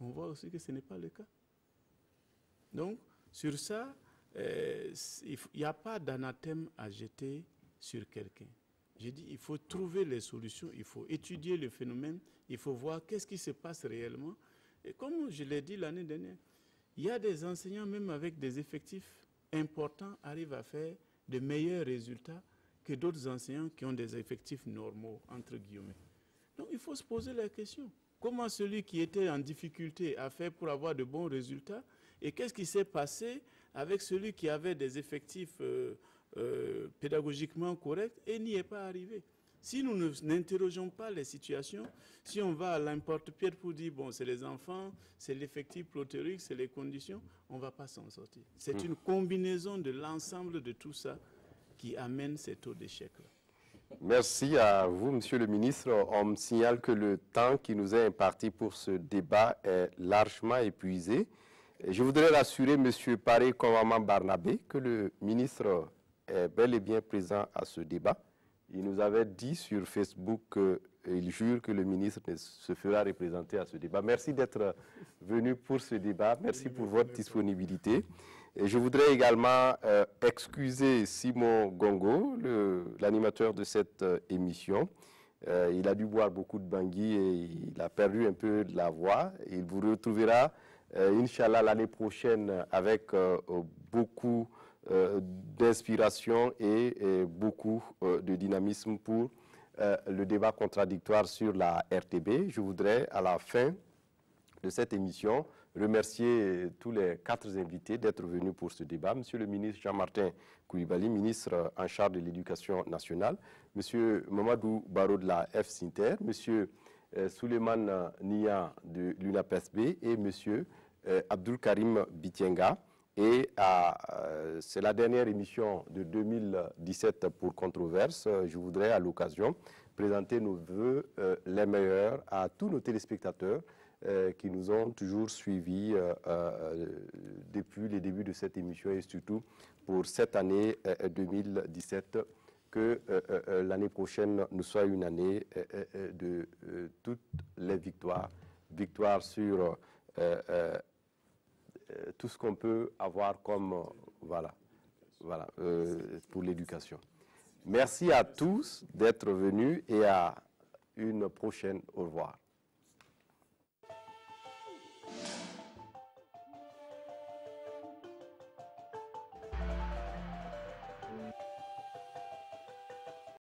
On voit aussi que ce n'est pas le cas. Donc, sur ça, il n'y a pas d'anathème à jeter sur quelqu'un. J'ai dit, il faut trouver les solutions, il faut étudier le phénomène, il faut voir qu'est-ce qui se passe réellement. Et comme je l'ai dit l'année dernière, il y a des enseignants, même avec des effectifs importants, arrivent à faire de meilleurs résultats que d'autres enseignants qui ont des effectifs normaux, entre guillemets. Donc, il faut se poser la question. Comment celui qui était en difficulté a fait pour avoir de bons résultats? Et qu'est-ce qui s'est passé avec celui qui avait des effectifs pédagogiquement corrects et n'y est pas arrivé? Si nous n'interrogeons pas les situations, si on va à l'emporte-pièce pour dire, bon, c'est les enfants, c'est l'effectif protérique, c'est les conditions, on ne va pas s'en sortir. C'est une combinaison de l'ensemble de tout ça qui amène ces taux d'échec-là. Merci à vous, Monsieur le ministre. On me signale que le temps qui nous est imparti pour ce débat est largement épuisé. Je voudrais rassurer Monsieur Paré Konwaman Barnabé que le ministre est bel et bien présent à ce débat. Il nous avait dit sur Facebook qu'il jure que le ministre se fera représenter à ce débat. Merci d'être venu pour ce débat. Merci pour votre disponibilité. Et je voudrais également excuser Simon Gongo, l'animateur de cette émission. Il a dû boire beaucoup de bangui et il a perdu un peu de la voix. Il vous retrouvera, Inch'Allah, l'année prochaine avec beaucoup d'inspiration et beaucoup de dynamisme pour le débat contradictoire sur la RTB. Je voudrais, à la fin de cette émission, remercier tous les 4 invités d'être venus pour ce débat. Monsieur le ministre Jean-Martin Coulibaly, ministre en charge de l'Éducation nationale, Monsieur Mamadou Barro de la FSINTER, Monsieur Souleymane Nia de l'UNAPSB et Monsieur Abdul Karim Bitienga. Et c'est la dernière émission de 2017 pour Controverse. Je voudrais à l'occasion présenter nos vœux les meilleurs à tous nos téléspectateurs qui nous ont toujours suivis depuis le début de cette émission et surtout pour cette année 2017, que l'année prochaine nous soit une année de toutes les victoires. Victoires sur tout ce qu'on peut avoir comme pour l'éducation. Merci à tous d'être venus et à une prochaine. Au revoir.